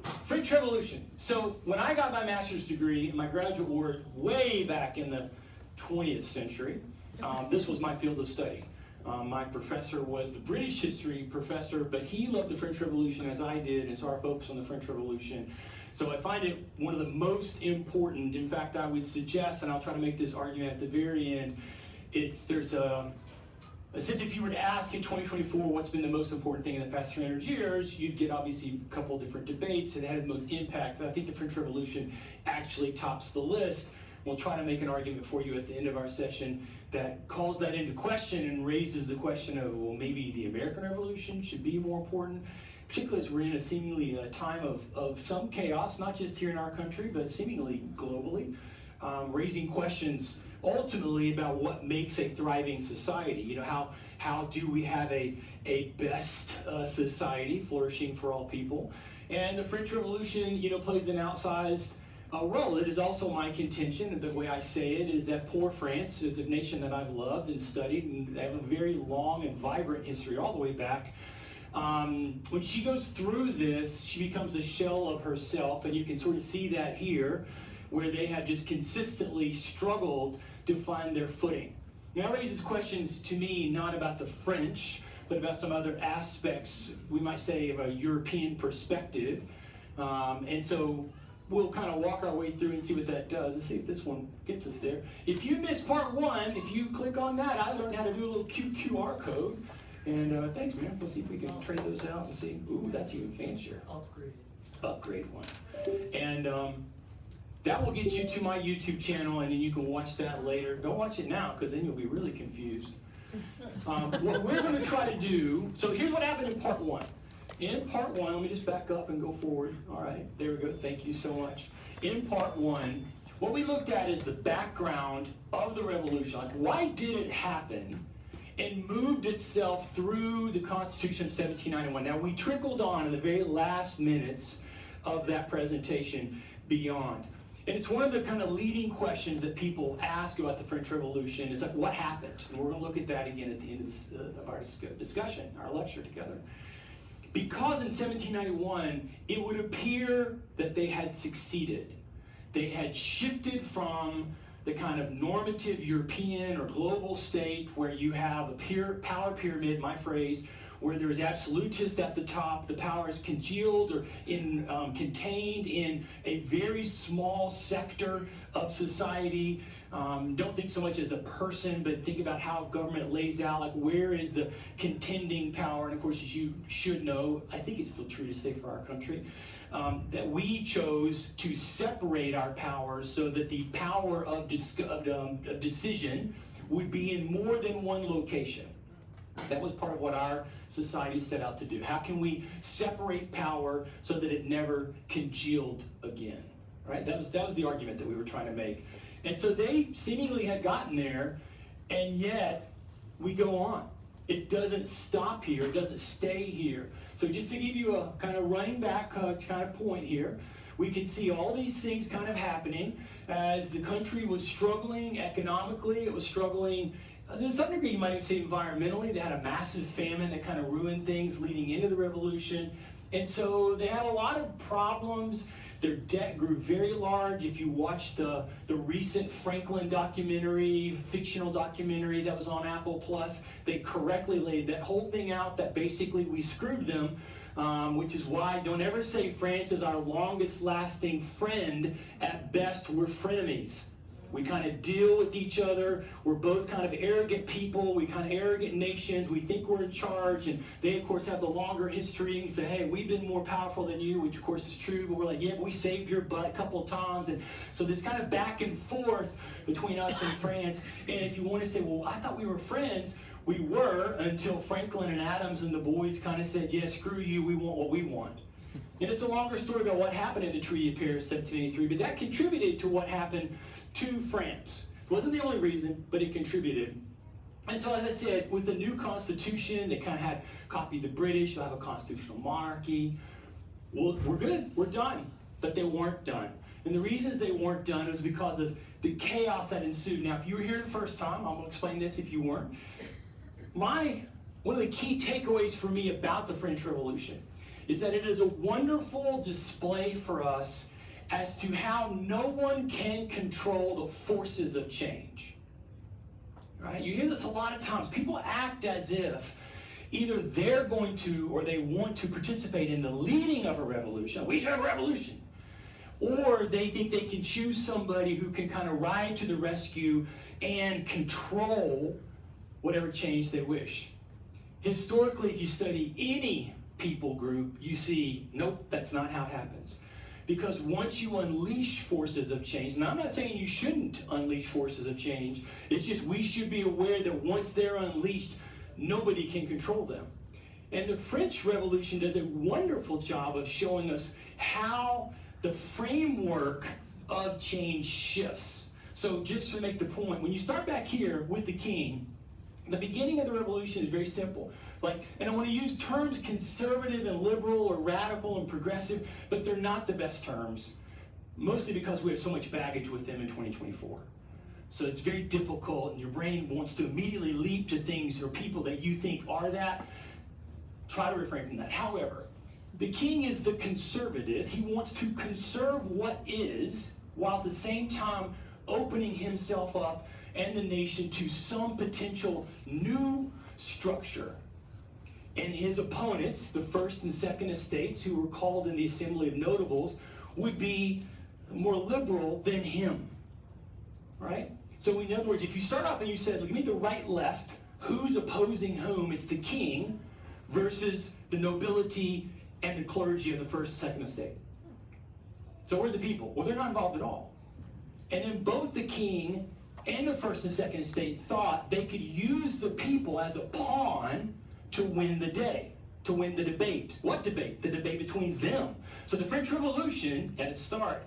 French Revolution. So when I got my master's degree and my graduate work way back in the 20th century, this was my field of study. My professor was the British history professor, but he loved the French Revolution as I did, and so our focus on the French Revolution. So I find it one of the most important. In fact, I would suggest, and I'll try to make this argument at the very end, there's a sense if you were to ask in 2024 what's been the most important thing in the past 300 years, you'd get obviously a couple of different debates that had the most impact. But I think the French Revolution actually tops the list. We'll try to make an argument for you at the end of our session that calls that into question and raises the question of, well, maybe the American Revolution should be more important, particularly as we're in a seemingly time of some chaos, not just here in our country, but seemingly globally, raising questions ultimately about what makes a thriving society. You know, how do we have a best society flourishing for all people? And the French Revolution, you know, plays an outsized role. It is also my contention, and the way I say it is that poor France is a nation that I've loved and studied, and they have a very long and vibrant history all the way back. When she goes through this, she becomes a shell of herself, and you can sort of see that here, where they have just consistently struggled to find their footing. Now, that raises questions to me not about the French, but about some other aspects, we might say, of a European perspective. And so we'll kind of walk our way through and see what that does. Let's see if this one gets us there. If you missed part one, if you click on that, I learned how to do a little QR code. And thanks, man. We'll see if we can trade those out and see. Ooh, that's even fancier. Upgrade one. And that will get you to my YouTube channel, and then you can watch that later. Don't watch it now, because then you'll be really confused. What we're going to try to do, so here's what happened in part one. In part one, let me just back up and go forward. All right, there we go. Thank you so much. In part one, what we looked at is the background of the revolution. Like, why did it happen? And moved itself through the Constitution of 1791. Now, we trickled on in the very last minutes of that presentation beyond. And it's one of the kind of leading questions that people ask about the French Revolution is like, what happened? And we're going to look at that again at the end of our discussion, our lecture together. Because in 1791, it would appear that they had succeeded. They had shifted from the kind of normative European or global state where you have a power pyramid, my phrase, where there's absolutists at the top, the power is congealed or contained in a very small sector of society. Don't think so much as a person, but think about how government lays out, like where is the contending power. And of course, as you should know, I think it's still true to say for our country, that we chose to separate our powers so that the power of decision would be in more than one location. That was part of what our society set out to do. How can we separate power so that it never congealed again? Right? That was the argument that we were trying to make. And so they seemingly had gotten there, and yet we go on. It doesn't stop here. It doesn't stay here. So just to give you a kind of running back kind of point here, we can see all these things kind of happening as the country was struggling economically. It was struggling to some degree, you might say environmentally. They had a massive famine that kind of ruined things leading into the revolution. And so they had a lot of problems. Their debt grew very large. If you watch the recent Franklin documentary, fictional documentary that was on Apple Plus, they correctly laid that whole thing out, that basically we screwed them, which is why don't ever say France is our longest lasting friend. At best, we're frenemies. We kind of deal with each other. We're both kind of arrogant people. We kind of arrogant nations. We think we're in charge. And they, of course, have the longer history and say, hey, we've been more powerful than you, which, of course, is true. But we're like, yeah, but we saved your butt a couple of times. And so this kind of back and forth between us and France. And if you want to say, well, I thought we were friends, we were until Franklin and Adams and the boys kind of said, yeah, screw you, we want what we want. And it's a longer story about what happened in the Treaty of Paris, 1783. But that contributed to what happened to France. It wasn't the only reason, but it contributed. And so, as I said, with the new constitution, they kind of had copied the British. You'll have a constitutional monarchy. Well, we're good. We're done. But they weren't done. And the reasons they weren't done was because of the chaos that ensued. Now, if you were here the first time, I'm going to explain this if you weren't. One of the key takeaways for me about the French Revolution is that it is a wonderful display for us as to how no one can control the forces of change. Right? You hear this a lot of times. People act as if either they're going to or they want to participate in the leading of a revolution. We should have a revolution. Or they think they can choose somebody who can kind of ride to the rescue and control whatever change they wish. Historically, if you study any people group, you see, nope, that's not how it happens. Because once you unleash forces of change, and I'm not saying you shouldn't unleash forces of change, it's just we should be aware that once they're unleashed, nobody can control them. And the French Revolution does a wonderful job of showing us how the framework of change shifts. So just to make the point, when you start back here with the king, the beginning of the revolution is very simple. And I want to use terms conservative and liberal or radical and progressive, but they're not the best terms, mostly because we have so much baggage with them in 2024. So it's very difficult, and your brain wants to immediately leap to things or people that you think are that. Try to refrain from that. However, the king is the conservative. He wants to conserve what is, while at the same time opening himself up and the nation to some potential new structure. And his opponents, the first and second estates, who were called in the Assembly of Notables, would be more liberal than him, right? So in other words, if you start off and you said, give me the right, left, who's opposing whom? It's the king versus the nobility and the clergy of the first and second estate. So where are the people? Well, they're not involved at all. And then both the king and the first and second estate thought they could use the people as a pawn to win the day, to win the debate. What debate? The debate between them. So the French Revolution, at its start,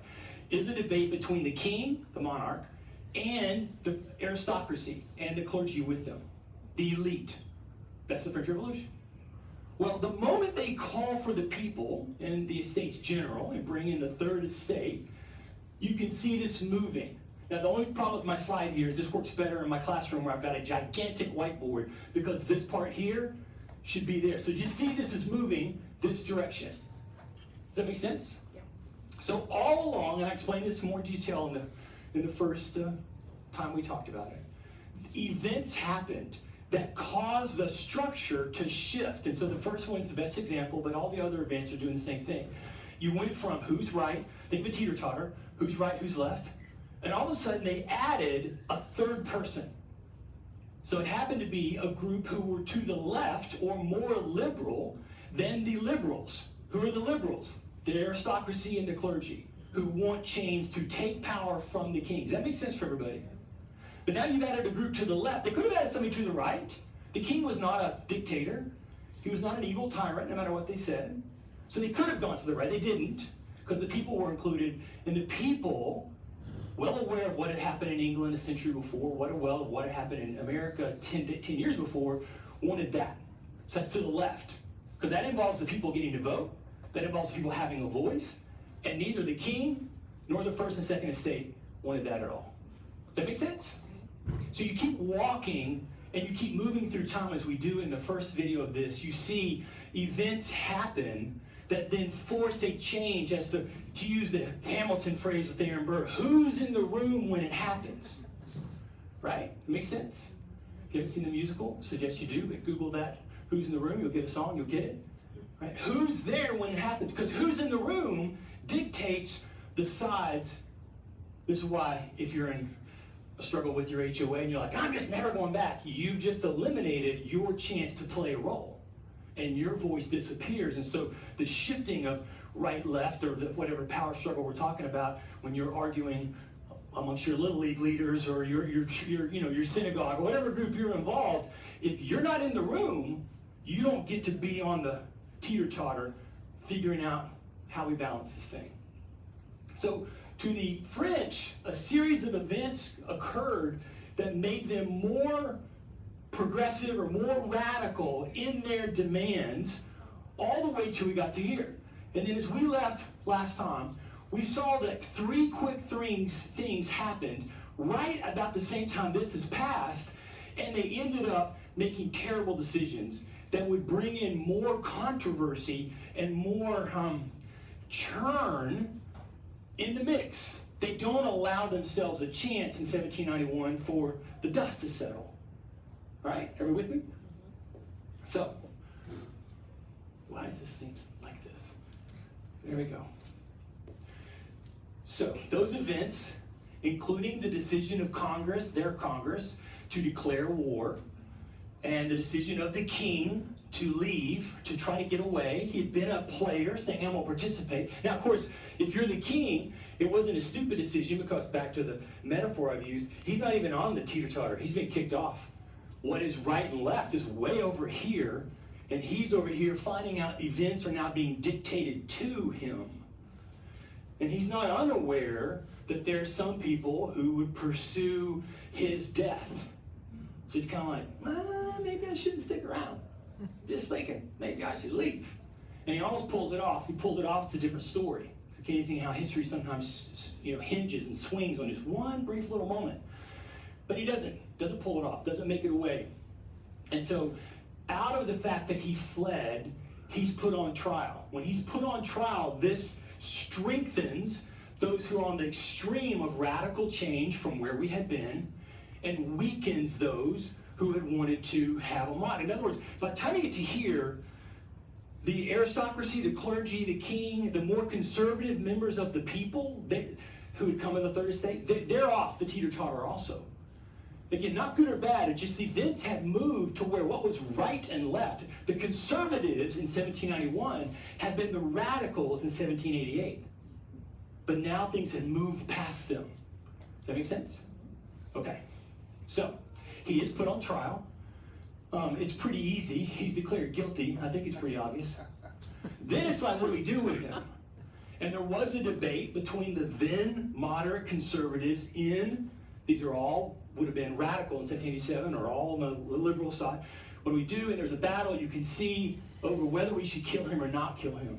is a debate between the king, the monarch, and the aristocracy and the clergy with them, the elite. That's the French Revolution. Well, the moment they call for the people and the estates general and bring in the third estate, you can see this moving. Now, the only problem with my slide here is this works better in my classroom where I've got a gigantic whiteboard, because this part here should be there. So just see this is moving this direction. Does that make sense? Yeah. So all along, and I explained this in more detail in the first time we talked about it, events happened that caused the structure to shift. And so the first one's the best example, but all the other events are doing the same thing. You went from who's right, think of a teeter-totter, who's right, who's left, and all of a sudden they added a third person. So it happened to be a group who were to the left or more liberal than the liberals. Who are the liberals? The aristocracy and the clergy, who want change to take power from the king. Does that make sense for everybody? But now you've added a group to the left. They could have added somebody to the right. The king was not a dictator. He was not an evil tyrant, no matter what they said. So they could have gone to the right. They didn't, because the people were included. And the people, well aware of what had happened in England a century before, what had happened in America 10 years before, wanted that. So that's to the left, because that involves the people getting to vote. That involves people having a voice. And neither the king nor the first and second estate wanted that at all. Does that make sense? So you keep walking and you keep moving through time, as we do in the first video of this. You see events happen that then force a change, as to use the Hamilton phrase with Aaron Burr, who's in the room when it happens? Right? Makes sense? If you haven't seen the musical, I suggest you do, but Google that, who's in the room, you'll get a song, you'll get it. Right? Who's there when it happens? Because who's in the room dictates the sides. This is why, if you're in a struggle with your HOA and you're like, I'm just never going back, you've just eliminated your chance to play a role. And your voice disappears. And so the shifting of right, left, or whatever power struggle we're talking about, when you're arguing amongst your little league leaders or your synagogue or whatever group you're involved, if you're not in the room, you don't get to be on the teeter-totter figuring out how we balance this thing. So to the French, a series of events occurred that made them more progressive or more radical in their demands, all the way till we got to here. And then as we left last time, we saw that three quick things happened right about the same time this has passed, and they ended up making terrible decisions that would bring in more controversy and more churn in the mix. They don't allow themselves a chance in 1791 for the dust to settle. All right, everybody with me? So, why is this thing like this? There we go. So, those events, including the decision of Congress, their Congress, to declare war, and the decision of the king to leave, to try to get away. He had been a player, saying, I won't participate. Now, of course, if you're the king, it wasn't a stupid decision, because back to the metaphor I've used, he's not even on the teeter-totter. He's been kicked off. What is right and left is way over here, and he's over here finding out events are now being dictated to him. And he's not unaware that there are some people who would pursue his death. So he's kind of like, maybe I shouldn't stick around. Just thinking, maybe I should leave. And he almost pulls it off. He pulls it off, it's a different story. It's amazing how history sometimes hinges and swings on just one brief little moment. But he doesn't pull it off, doesn't make it away. And so out of the fact that he fled, he's put on trial. When he's put on trial, this strengthens those who are on the extreme of radical change from where we had been, and weakens those who had wanted to have a mod. In other words, by the time you get to here, the aristocracy, the clergy, the king, the more conservative members of the people who had come in the third estate, they're off the teeter-totter also. Again, not good or bad, it's just the events had moved to where what was right and left. The conservatives in 1791 had been the radicals in 1788. But now things had moved past them. Does that make sense? Okay. So, he is put on trial. It's pretty easy. He's declared guilty. I think it's pretty obvious. Then it's like, what do we do with him? And there was a debate between the then moderate conservatives these are all, would have been radical in 1787, or all on the liberal side. What do we do? And there's a battle you can see over whether we should kill him or not kill him.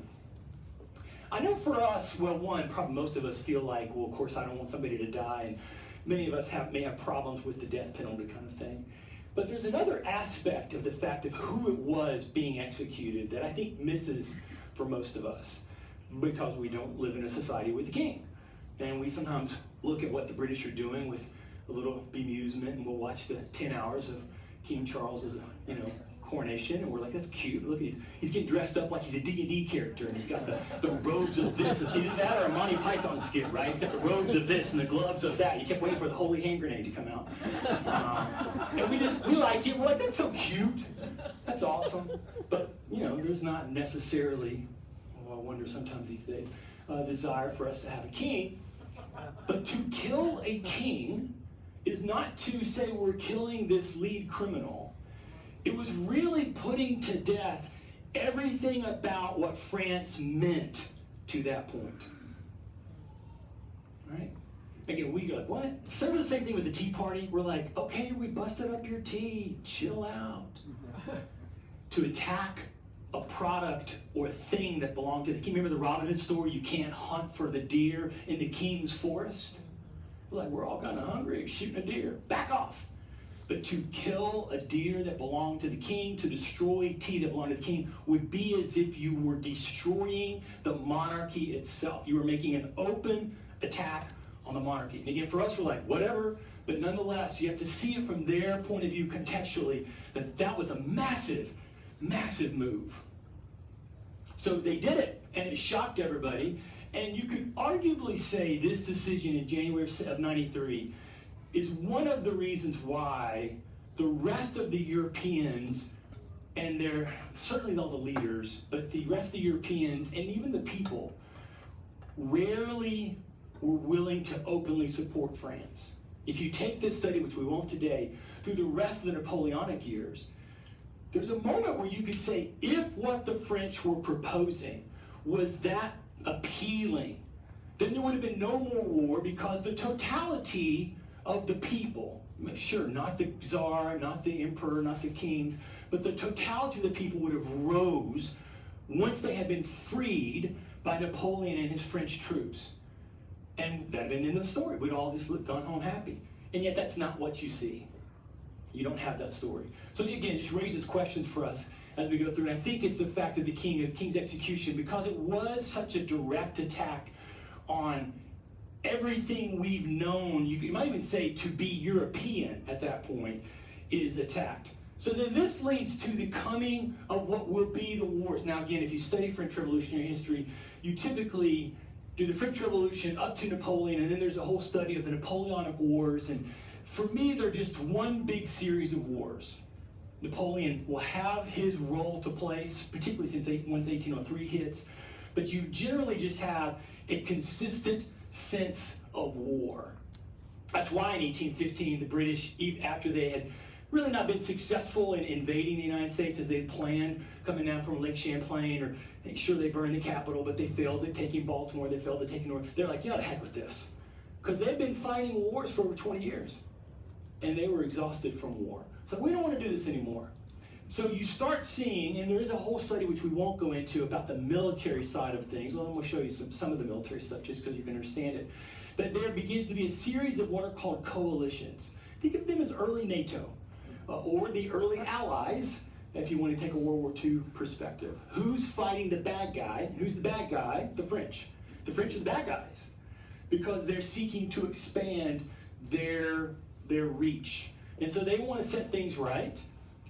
I know for us, well, probably most of us feel like, well, of course, I don't want somebody to die, and many of us may have problems with the death penalty kind of thing. But there's another aspect of the fact of who it was being executed that I think misses for most of us, because we don't live in a society with a king. And we sometimes look at what the British are doing with a little bemusement, and we'll watch the 10 hours of King Charles's, coronation, and we're like, that's cute. Look, he's getting dressed up like he's a D&D character, and he's got the robes of this. It's either that or a Monty Python skit, right? He's got the robes of this and the gloves of that. You kept waiting for the holy hand grenade to come out. And we like it. We're like, that's so cute. That's awesome. But, there's not necessarily, I wonder sometimes these days, a desire for us to have a king. But to kill a king is not to say we're killing this lead criminal. It was really putting to death everything about what France meant to that point. Right? Again, we go, what? Sort of the same thing with the Tea Party. We're like, okay, we busted up your tea. Chill out. To attack a product or a thing that belonged to the king. Remember the Robin Hood story? You can't hunt for the deer in the king's forest. We're like, we're all kind of hungry, shooting a deer. Back off. But to kill a deer that belonged to the king, to destroy tea that belonged to the king, would be as if you were destroying the monarchy itself. You were making an open attack on the monarchy. And again, for us, we're like, whatever. But nonetheless, you have to see it from their point of view contextually, that was a massive, massive move. So they did it, and it shocked everybody. And you could arguably say this decision in January of 93 is one of the reasons why the rest of the Europeans, and certainly all the leaders, but the rest of the Europeans and even the people rarely were willing to openly support France. If you take this study, which we won't today, through the rest of the Napoleonic years, there's a moment where you could say, if what the French were proposing was that appealing, then there would have been no more war, because the totality of the people, sure, not the czar, not the emperor, not the kings, but the totality of the people would have rose once they had been freed by Napoleon and his French troops. And that had been the end of the story. We'd all just gone home happy. And yet that's not what you see. You don't have that story. So again, it just raises questions for us as we go through. And I think it's the fact that the king's execution, because it was such a direct attack on everything we've known, you might even say to be European at that point, is attacked. So then this leads to the coming of what will be the wars. Now again, if you study French Revolutionary history, you typically do the French Revolution up to Napoleon, and then there's a whole study of the Napoleonic Wars. And for me, they're just one big series of wars. Napoleon will have his role to play, particularly once 1803 hits, but you generally just have a consistent sense of war. That's why in 1815, the British, even after they had really not been successful in invading the United States as they had planned, coming down from Lake Champlain, or sure they burned the Capitol, but they failed at taking Baltimore, they failed at taking North. They're like, yeah, the heck with this. Because they've been fighting wars for over 20 years. And they were exhausted from war. So we don't want to do this anymore. So you start seeing, and there is a whole study which we won't go into about the military side of things. Well, I'm going to show you some of the military stuff just because you can understand it. That there begins to be a series of what are called coalitions. Think of them as early NATO, or the early Allies, if you want to take a World War II perspective. Who's fighting the bad guy? Who's the bad guy? The French. The French are the bad guys because they're seeking to expand their reach. And so they want to set things right.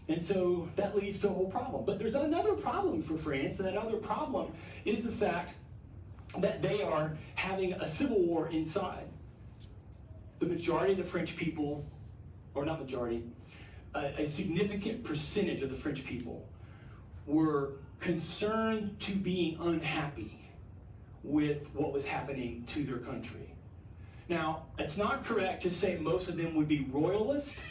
And so that leads to a whole problem. But there's another problem for France, and that other problem is the fact that they are having a civil war inside. The majority of the French people, or not majority, a significant percentage of the French people were concerned to being unhappy with what was happening to their country. Now, it's not correct to say most of them would be royalists,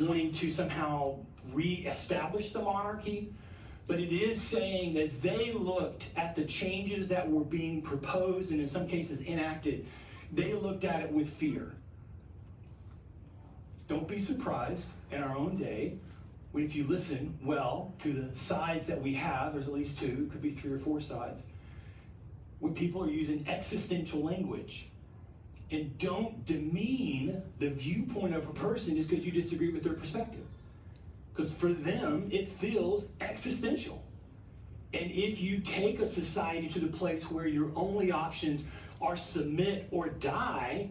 wanting to somehow re-establish the monarchy, but it is saying that as they looked at the changes that were being proposed and in some cases enacted, they looked at it with fear. Don't be surprised in our own day when, if you listen well to the sides that we have, there's at least two, it could be 3 or 4 sides, when people are using existential language. And don't demean the viewpoint of a person just because you disagree with their perspective. Because for them, it feels existential. And if you take a society to the place where your only options are submit or die,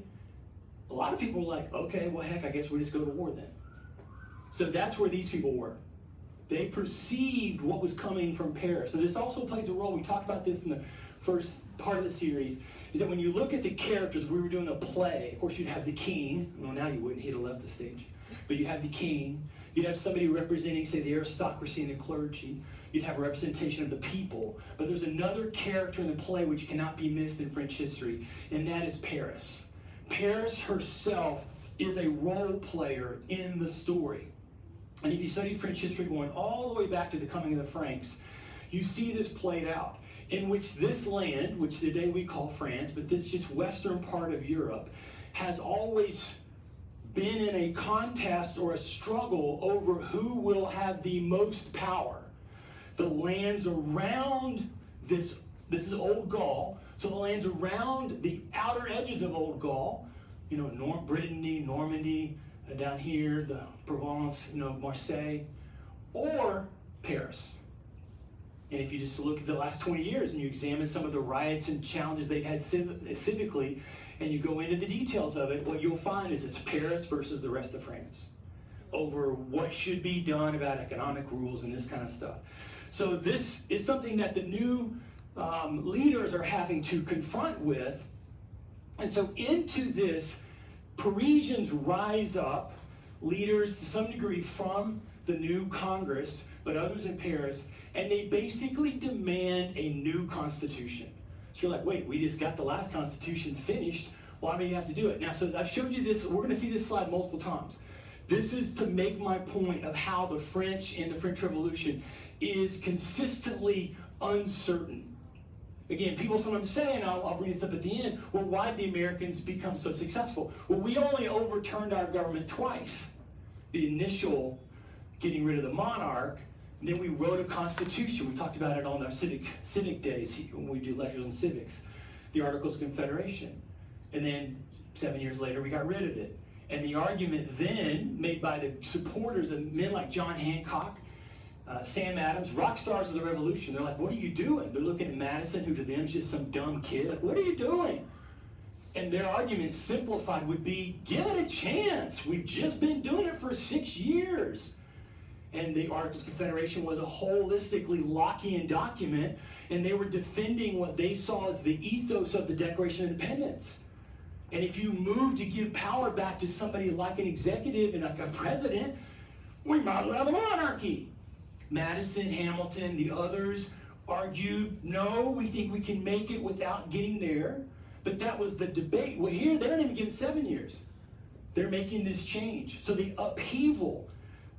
a lot of people are like, okay, well, heck, I guess we just go to war then. So that's where these people were. They perceived what was coming from Paris. So this also plays a role. We talked about this in the first part of the series, is that when you look at the characters, if we were doing a play, of course you'd have the king. Well, now you wouldn't, he'd have left the stage. But you'd have the king. You'd have somebody representing, say, the aristocracy and the clergy. You'd have a representation of the people. But there's another character in the play which cannot be missed in French history, and that is Paris. Paris herself is a role player in the story. And if you study French history going all the way back to the coming of the Franks, you see this played out, in which this land, which today we call France, but this just western part of Europe, has always been in a contest or a struggle over who will have the most power. The lands around this is Old Gaul, so the lands around the outer edges of Old Gaul, Brittany, Normandy, down here, the Provence, Marseille, or Paris. And if you just look at the last 20 years and you examine some of the riots and challenges they've had civically, and you go into the details of it, what you'll find is it's Paris versus the rest of France over what should be done about economic rules and this kind of stuff. So this is something that the new leaders are having to confront with. And so into this, Parisians rise up, leaders to some degree from the new Congress, but others in Paris, and they basically demand a new constitution. So you're like, wait, we just got the last constitution finished. Why do you have to do it? Now, so I've showed you this. We're going to see this slide multiple times. This is to make my point of how the French and the French Revolution is consistently uncertain. Again, people sometimes say, and I'll bring this up at the end, well, why did the Americans become so successful? Well, we only overturned our government twice. The initial getting rid of the monarch, and then we wrote a constitution. We talked about it on our civic days when we do lectures on civics, the Articles of Confederation. And then 7 years later, we got rid of it. And the argument then made by the supporters of men like John Hancock Sam Adams, rock stars of the revolution. They're like, what are you doing? They're looking at Madison, who to them is just some dumb kid. Like, what are you doing? And their argument, simplified, would be, give it a chance. We've just been doing it for 6 years. And the Articles of Confederation was a holistically Lockean document, and they were defending what they saw as the ethos of the Declaration of Independence. And if you move to give power back to somebody like an executive and like a president, we might as well have a monarchy. Madison, Hamilton, the others argued, no, we think we can make it without getting there. But that was the debate. Well, here, they don't even give it 7 years. They're making this change. So the upheaval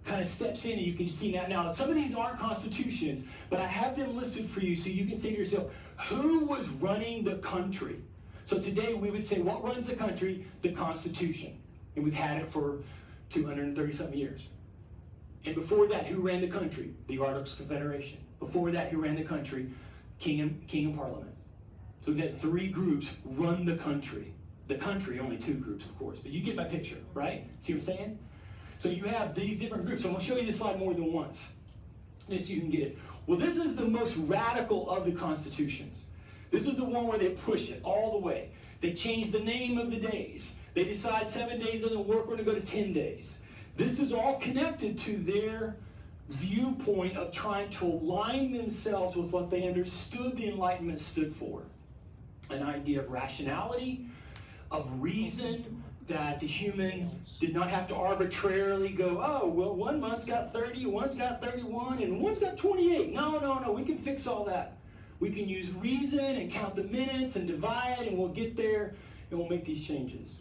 kind of steps in, and you can see now, some of these aren't constitutions, but I have them listed for you so you can say to yourself, who was running the country? So today we would say, what runs the country? The Constitution. And we've had it for 230-something years. And before that, who ran the country? The Articles of Confederation. Before that, who ran the country? King and Parliament. So we've had 3 groups run the country. The country, only 2 groups, of course. But you get my picture, right? See what I'm saying? So you have these different groups. So I'm going to show you this slide more than once, just so you can get it. Well, this is the most radical of the constitutions. This is the one where they push it all the way. They change the name of the days. They decide 7 days doesn't work, we're going to go to 10 days. This is all connected to their viewpoint of trying to align themselves with what they understood the Enlightenment stood for. An idea of rationality, of reason, that the human did not have to arbitrarily go, oh, well, 1 month's got 30, one's got 31, and one's got 28. No, we can fix all that. We can use reason and count the minutes and divide, and we'll get there, and we'll make these changes.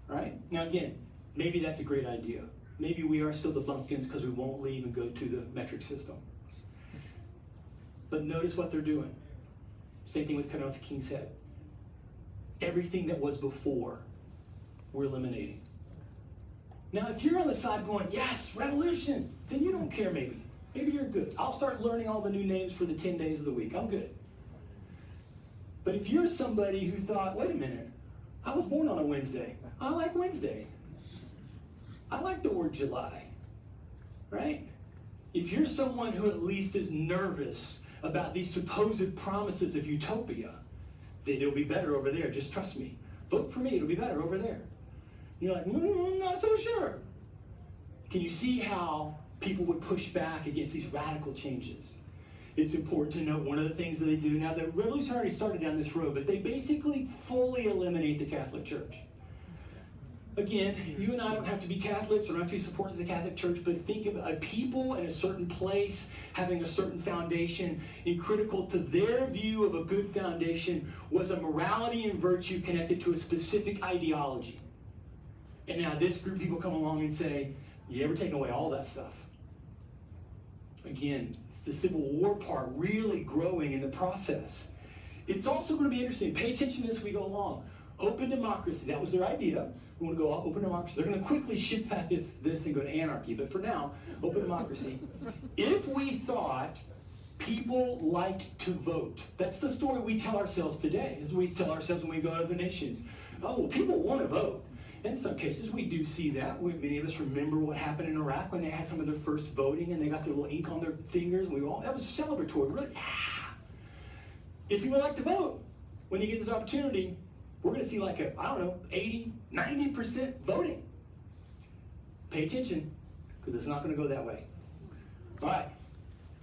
Right? Now, again, maybe that's a great idea. Maybe we are still the bumpkins because we won't leave and go to the metric system. But notice what they're doing. Same thing with cutting off the king's head. Everything that was before, we're eliminating. Now, if you're on the side going, yes, revolution, then you don't care maybe. Maybe you're good. I'll start learning all the new names for the 10 days of the week. I'm good. But if you're somebody who thought, wait a minute, I was born on a Wednesday. I like Wednesday. I like the word July, right? If you're someone who at least is nervous about these supposed promises of utopia, then it'll be better over there. Just trust me. Vote for me. It'll be better over there. You're like, not so sure. Can you see how people would push back against these radical changes? It's important to note one of the things that they do. Now, the revolution already started down this road, but they basically fully eliminate the Catholic Church. Again, you and I don't have to be Catholics or don't have to be supporters of the Catholic Church, but think of a people in a certain place having a certain foundation, and critical to their view of a good foundation was a morality and virtue connected to a specific ideology. And now this group of people come along and say, yeah, we're taking away all that stuff. Again, the Civil War part really growing in the process. It's also going to be interesting. Pay attention to this as we go along. Open democracy, that was their idea. We want to go open democracy. They're going to quickly shift past this and go to anarchy, but for now, open democracy. If we thought people liked to vote, that's the story we tell ourselves today, as we tell ourselves when we go to other nations. Oh, people want to vote. In some cases, we do see that. Many of us remember what happened in Iraq when they had some of their first voting and they got their little ink on their fingers. And that was celebratory, really. If people like to vote, when they get this opportunity, we're going to see like 80, 90% voting. Pay attention, because it's not going to go that way. All right.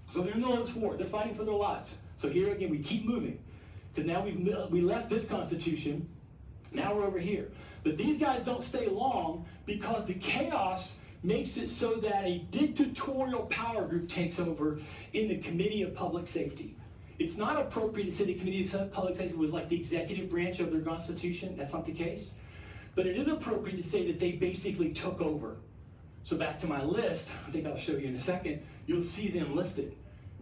So they're in the Lord's war. They're fighting for their lives. So here again, we keep moving. Because now we left this Constitution. Now we're over here. But these guys don't stay long because the chaos makes it so that a dictatorial power group takes over in the Committee of Public Safety. It's not appropriate to say the Committee of Public Safety was like the executive branch of their Constitution. That's not the case. But it is appropriate to say that they basically took over. So back to my list, I think I'll show you in a second, you'll see them listed.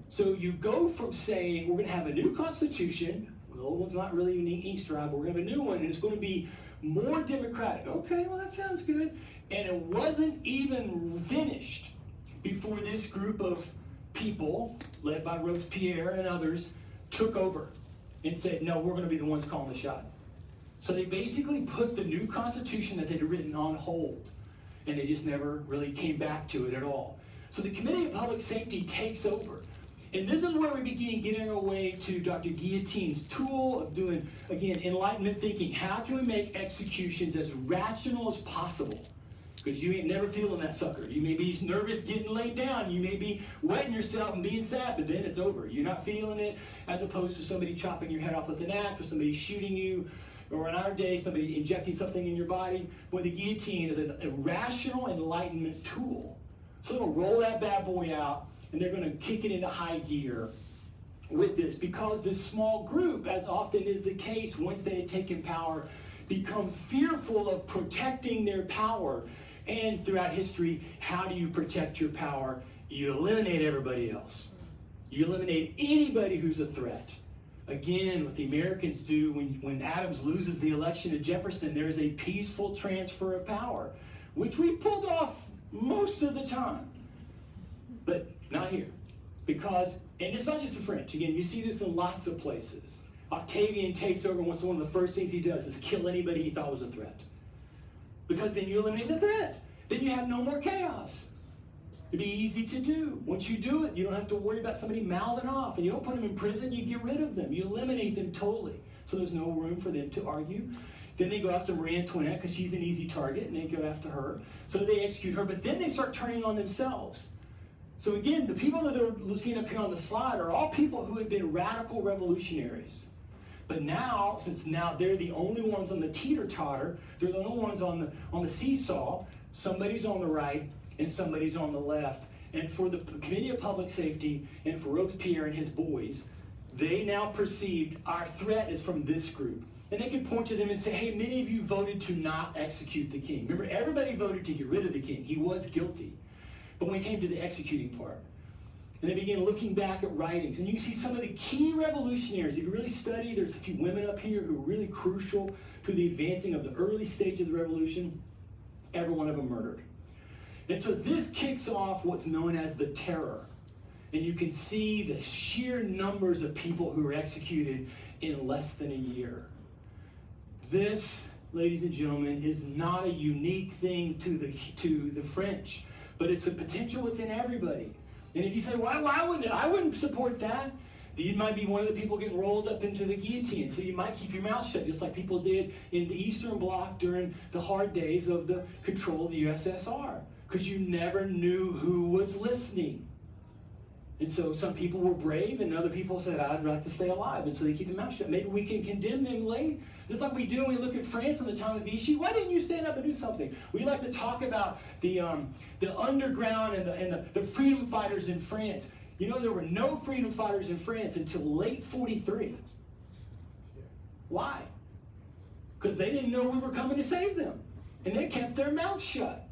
So you go from saying we're going to have a new Constitution, the old one's not really even inked-dry, but we're going to have a new one, and it's going to be more democratic. Okay, well that sounds good. And it wasn't even finished before this group of people, led by Robespierre and others, took over and said, no, we're going to be the ones calling the shot. So they basically put the new Constitution that they'd written on hold, and they just never really came back to it at all. So the Committee of Public Safety takes over. And this is where we begin getting our way to Dr. Guillotine's tool of doing, again, enlightenment thinking. How can we make executions as rational as possible? Because you ain't never feeling that sucker. You may be nervous getting laid down. You may be wetting yourself and being sad, but then it's over. You're not feeling it, as opposed to somebody chopping your head off with an axe, or somebody shooting you, or in our day, somebody injecting something in your body. Well, the guillotine is a rational enlightenment tool. So they'll roll that bad boy out, and they're going to kick it into high gear with this, because this small group, as often is the case once they had taken power, become fearful of protecting their power. And throughout history, how do you protect your power? You eliminate everybody else. You eliminate anybody who's a threat. Again, what the Americans do when Adams loses the election to Jefferson, there is a peaceful transfer of power, which we pulled off most of the time. But not here. Because, and it's not just the French. Again, you see this in lots of places. Octavian takes over, and one of the first things he does is kill anybody he thought was a threat. Because then you eliminate the threat. Then you have no more chaos. It'd be easy to do. Once you do it, you don't have to worry about somebody mouthing off. And you don't put them in prison, you get rid of them. You eliminate them totally. So there's no room for them to argue. Then they go after Marie Antoinette because she's an easy target, and they go after her. So they execute her, but then they start turning on themselves. So again, the people that are seen up here on the slide are all people who have been radical revolutionaries. But now, since now they're the only ones on the teeter-totter, they're the only ones on the seesaw, somebody's on the right and somebody's on the left. And for the Committee of Public Safety and for Robespierre and his boys, they now perceived our threat is from this group. And they could point to them and say, hey, many of you voted to not execute the king. Remember, everybody voted to get rid of the king. He was guilty. But when it came to the executing part, and they began looking back at writings. And you can see some of the key revolutionaries. If you really study, there's a few women up here who are really crucial to the advancing of the early stage of the revolution. Every one of them murdered. And so this kicks off what's known as the Terror. And you can see the sheer numbers of people who were executed in less than a year. This, ladies and gentlemen, is not a unique thing to the French, but it's a potential within everybody. And if you say, well, why wouldn't I wouldn't support that. You might be one of the people getting rolled up into the guillotine, so you might keep your mouth shut, just like people did in the Eastern Bloc during the hard days of the control of the USSR, because you never knew who was listening. And so some people were brave, and other people said, I'd like to stay alive, and so they keep their mouth shut. Maybe we can condemn them late, just like we do when we look at France in the time of Vichy. Why didn't you stand up and do something? We like to talk about the underground and the freedom fighters in France. You know, there were no freedom fighters in France until late 43. Why? Because they didn't know we were coming to save them. And they kept their mouths shut.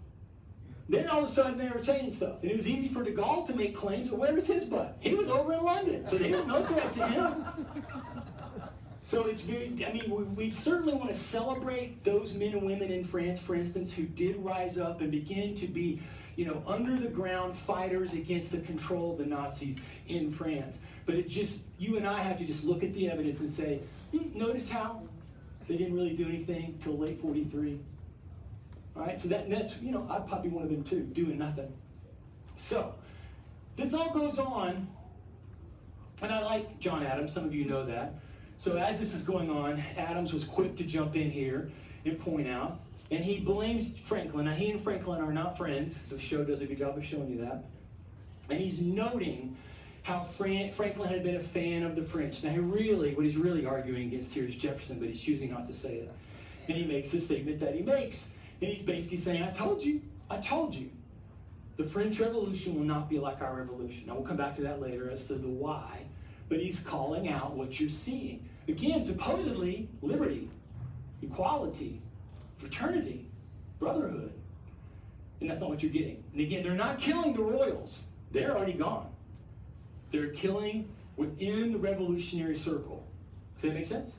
Then all of a sudden they were saying stuff. And it was easy for de Gaulle to make claims, but where was his butt? He was over in London, so there was no threat to him. So it's very, I mean, we certainly want to celebrate those men and women in France, for instance, who did rise up and begin to be, you know, under the ground fighters against the control of the Nazis in France. But it just, you and I have to just look at the evidence and say, notice how they didn't really do anything till late 43. All right, so that's, you know, I'd probably be one of them too, doing nothing. So, this all goes on, and I like John Adams, some of you know that. So as this is going on, Adams was quick to jump in here and point out, and he blames Franklin. Now, he and Franklin are not friends. The show does a good job of showing you that. And he's noting how Franklin had been a fan of the French. Now, what he's really arguing against here is Jefferson, but he's choosing not to say it. And he makes the statement that he makes. And he's basically saying, I told you. The French Revolution will not be like our revolution. Now, we'll come back to that later as to the why. But he's calling out what you're seeing. Again, supposedly, liberty, equality, fraternity, brotherhood. And that's not what you're getting. And again, they're not killing the royals. They're already gone. They're killing within the revolutionary circle. Does that make sense?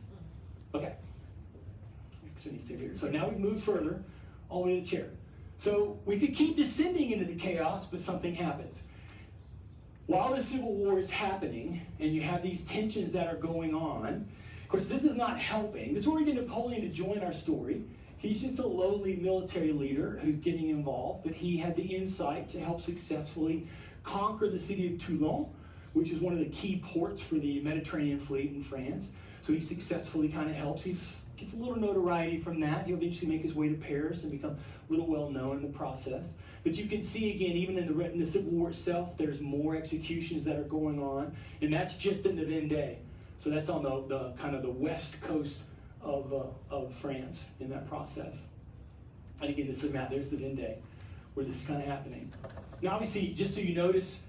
Okay. So now we've moved further all the way to the chair. So we could keep descending into the chaos, but something happens. While the Civil War is happening, and you have these tensions that are going on, of course, this is not helping. This is where we get Napoleon to join our story. He's just a lowly military leader who's getting involved, but he had the insight to help successfully conquer the city of Toulon, which is one of the key ports for the Mediterranean fleet in France. So he successfully kind of helps. He gets a little notoriety from that. He'll eventually make his way to Paris and become a little well known in the process. But you can see again, even in the Civil War itself, there's more executions that are going on, and that's just in the Vendée. So that's on the kind of the west coast of France in that process. And again, this is a map. There's the Vendée, where this is kind of happening. Now, obviously, just so you notice,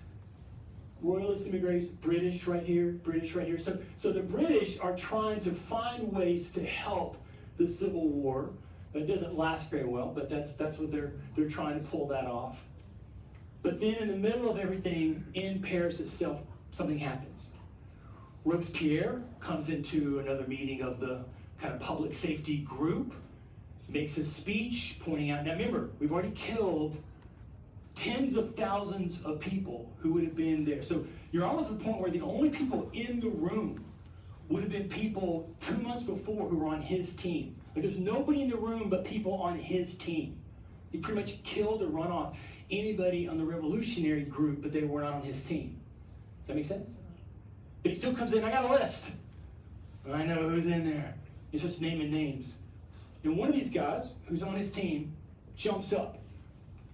Royalist immigrants, British right here, British right here. So the British are trying to find ways to help the Civil War. It doesn't last very well, but that's what they're trying to pull that off. But then in the middle of everything, in Paris itself, something happens. Robespierre comes into another meeting of the kind of public safety group, makes a speech pointing out, now remember, we've already killed tens of thousands of people who would have been there. So you're almost at the point where the only people in the room would have been people 2 months before who were on his team. Like there's nobody in the room but people on his team. He pretty much killed or run off anybody on the revolutionary group, but they were not on his team. Does that make sense? But he still comes in, I got a list. I know who's in there. He starts naming names. And one of these guys, who's on his team, jumps up.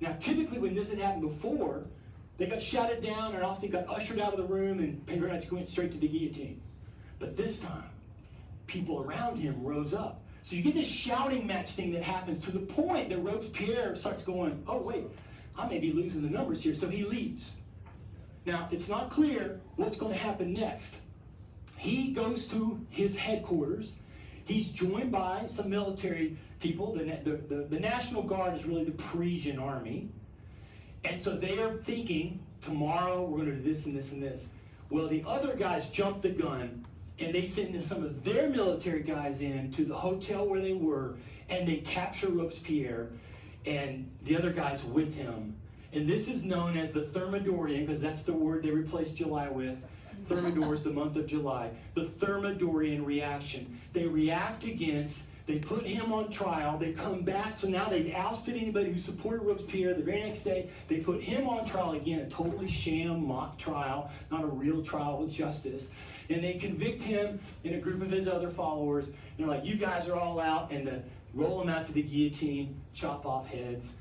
Now, typically when this had happened before, they got shouted down and often got ushered out of the room and pretty much went straight to the guillotine. But this time, people around him rose up. So you get this shouting match thing that happens to the point that Robespierre starts going, oh wait, I may be losing the numbers here, so he leaves. Now, it's not clear what's going to happen next. He goes to his headquarters. He's joined by some military people. The National Guard is really the Parisian army. And so they are thinking, tomorrow we're going to do this and this and this. Well, the other guys jumped the gun, and they sent some of their military guys in to the hotel where they were, and they capture Robespierre and the other guys with him. And this is known as the Thermidorian, because that's the word they replaced July with. Thermidor is the month of July. The Thermidorian reaction. They react against, they put him on trial, they come back, so now they've ousted anybody who supported Robespierre. The very next day, they put him on trial again, a totally sham mock trial, not a real trial with justice. And they convict him and a group of his other followers. They're like, you guys are all out, and they roll him out to the guillotine, chop off heads.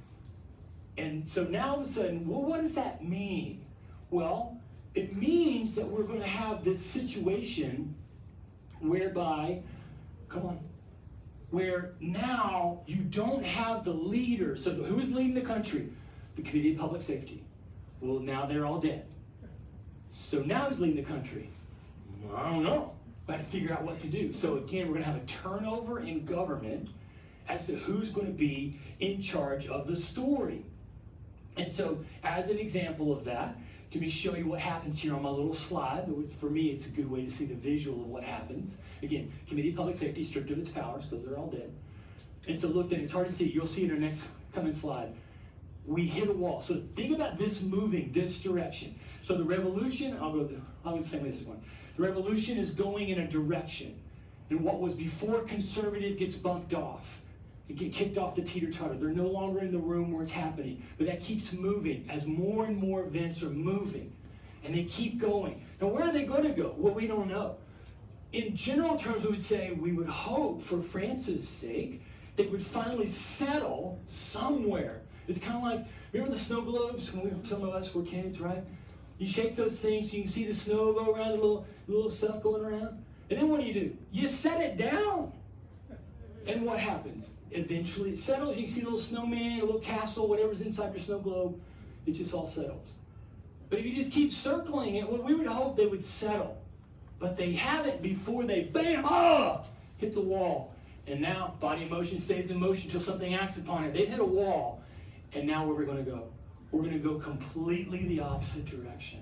And so now all of a sudden, well, what does that mean? Well, it means that we're going to have this situation whereby, where now you don't have the leader. So who is leading the country? The Committee of Public Safety. Well, now they're all dead. So now who's leading the country? I don't know. We have to figure out what to do. So again, we're going to have a turnover in government as to who's going to be in charge of the story. And so as an example of that, let me show you what happens here on my little slide. For me, it's a good way to see the visual of what happens. Again, Committee of Public Safety stripped of its powers because they're all dead. And so look, then it's hard to see. You'll see in our next coming slide. We hit a wall. So think about this moving this direction. So the revolution, I'll go the same way this one. The revolution is going in a direction. And what was before conservative gets bumped off. It get kicked off the teeter-totter. They're no longer in the room where it's happening. But that keeps moving as more and more events are moving. And they keep going. Now, where are they going to go? Well, we don't know. In general terms, we would say we would hope, for France's sake, they would finally settle somewhere. It's kind of like, remember the snow globes? When some of us were kids, right? You shake those things so you can see the snow go around, the little stuff going around. And then what do? You set it down. And what happens? Eventually it settles. You can see a little snowman, a little castle, whatever's inside your snow globe. It just all settles. But if you just keep circling it, well, we would hope they would settle. But they haven't before they, bam, hit the wall. And now body in motion stays in motion until something acts upon it. They've hit a wall. And now where are we going to go? We're going to go completely the opposite direction.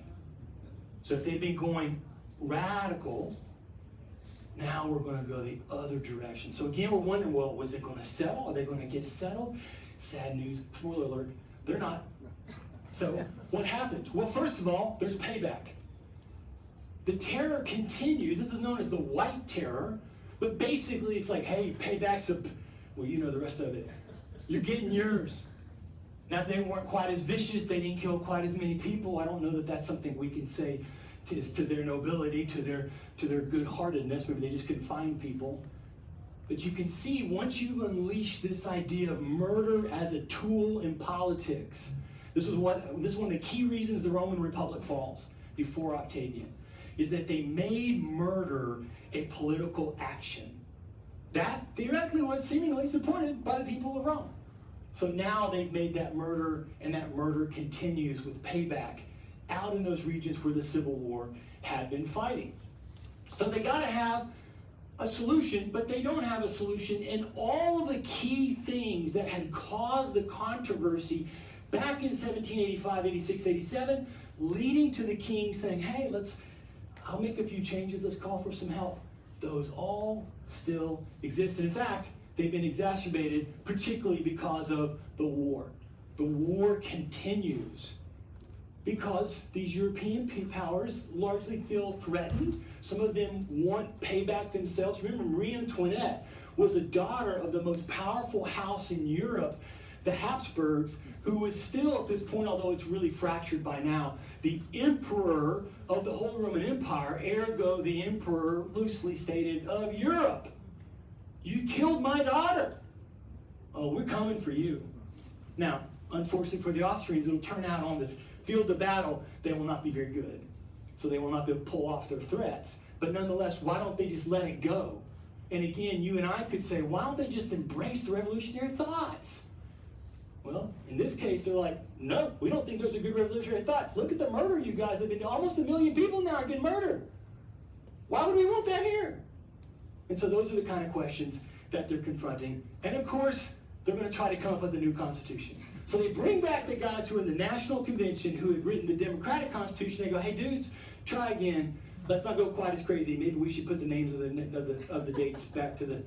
So if they've been going radical, now we're going to go the other direction. So again, we're wondering, well, was it going to settle? Are they going to get settled? Sad news, spoiler alert, they're not. So what happens? Well, first of all, there's payback. The terror continues. This is known as the White Terror. But basically, it's like, hey, payback's Well, you know the rest of it. You're getting yours. Now, they weren't quite as vicious. They didn't kill quite as many people. I don't know that that's something we can say to their nobility, to their good-heartedness. Maybe they just couldn't find people. But you can see, once you unleash this idea of murder as a tool in politics, this is one of the key reasons the Roman Republic falls before Octavian, is that they made murder a political action. That theoretically was seemingly supported by the people of Rome. So now they've made that murder, and that murder continues with payback out in those regions where the Civil War had been fighting. So they got to have a solution, but they don't have a solution. And all of the key things that had caused the controversy back in 1785, 86, 87, leading to the king saying, hey, I'll make a few changes, let's call for some help. Those all still exist. And in fact, they've been exacerbated, particularly because of the war. The war continues because these European powers largely feel threatened. Some of them want payback themselves. Remember, Marie Antoinette was a daughter of the most powerful house in Europe, the Habsburgs, who was still at this point, although it's really fractured by now, the emperor of the Holy Roman Empire, ergo the emperor, loosely stated, of Europe. You killed my daughter. Oh, we're coming for you. Now, unfortunately for the Austrians, it'll turn out on the field of battle, they will not be very good. So they will not be able to pull off their threats. But nonetheless, why don't they just let it go? And again, you and I could say, why don't they just embrace the revolutionary thoughts? Well, in this case, they're like, no, we don't think those are good revolutionary thoughts. Look at the murder you guys have been doing. Almost 1 million people now are getting murdered. Why would we want that here? And so those are the kind of questions that they're confronting. And of course, they're going to try to come up with a new constitution. So they bring back the guys who are in the National Convention who had written the Democratic Constitution. They go, hey, dudes, try again. Let's not go quite as crazy. Maybe we should put the names of the dates back to the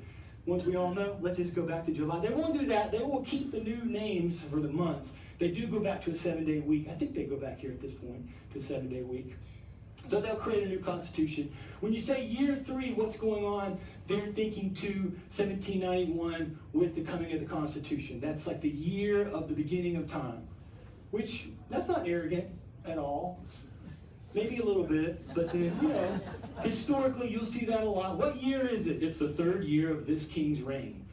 ones we all know. Let's just go back to July. They won't do that. They will keep the new names for the months. They do go back to a 7-day week. I think they go back here at this point to a 7-day week. So they'll create a new constitution. When you say year 3, what's going on? They're thinking to 1791 with the coming of the Constitution. That's like the year of the beginning of time, which that's not arrogant at all. Maybe a little bit, but then, historically you'll see that a lot. What year is it? It's the 3rd year of this king's reign.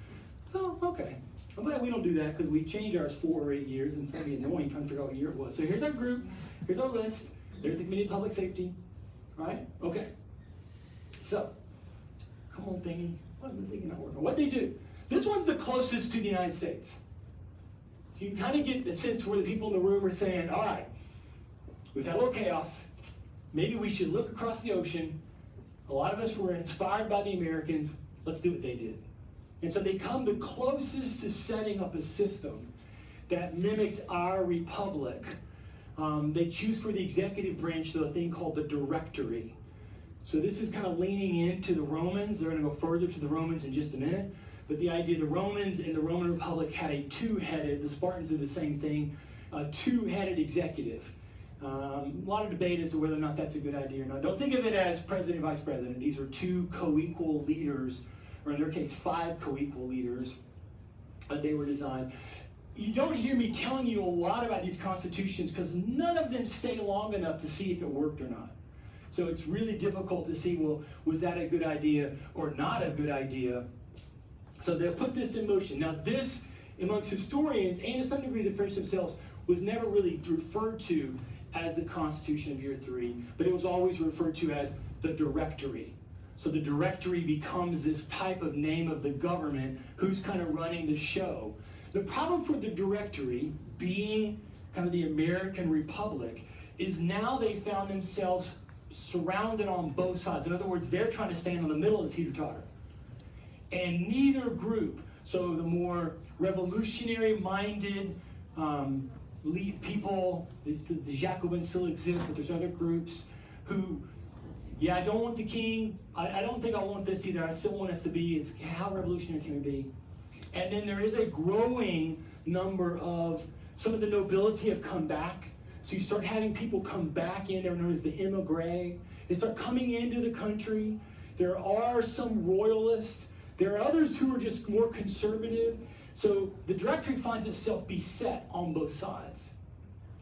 So, okay. I'm glad we don't do that because we change ours 4 or 8 years and it's going to be annoying trying to figure out what year it was. So here's our group. Here's our list. There's the Committee of Public Safety. Right? Okay. So, come on, thingy. What am I thinking not working? What they do? This one's the closest to the United States. You can kind of get the sense where the people in the room are saying, all right, we've had a little chaos. Maybe we should look across the ocean. A lot of us were inspired by the Americans. Let's do what they did. And so they come the closest to setting up a system that mimics our republic. They choose for the executive branch, though, a thing called the Directory. So this is kind of leaning into the Romans. They're going to go further to the Romans in just a minute. But the idea the Romans in the Roman Republic had a two-headed, the Spartans did the same thing, a two-headed executive. A lot of debate as to whether or not that's a good idea or not. Don't think of it as president and vice president. These are 2 co-equal leaders, or in their case, 5 co-equal leaders. They were designed. You don't hear me telling you a lot about these constitutions because none of them stay long enough to see if it worked or not. So it's really difficult to see, well, was that a good idea or not a good idea? So they'll put this in motion. Now this, amongst historians, and to some degree the French themselves, was never really referred to as the Constitution of Year 3, but it was always referred to as the Directory. So the Directory becomes this type of name of the government who's kind of running the show. The problem for the Directory, being kind of the American Republic, is now they found themselves surrounded on both sides. In other words, they're trying to stand in the middle of the teeter-totter. And neither group, so the more revolutionary-minded people, the Jacobins still exist, but there's other groups who, yeah, I don't want the king, I don't think I want this either, I still want us to be, how revolutionary can we be? And then there is a growing number of, some of the nobility have come back. So you start having people come back in, they're known as the émigrés. They start coming into the country. There are some royalists There are others who are just more conservative. So the directory finds itself beset on both sides.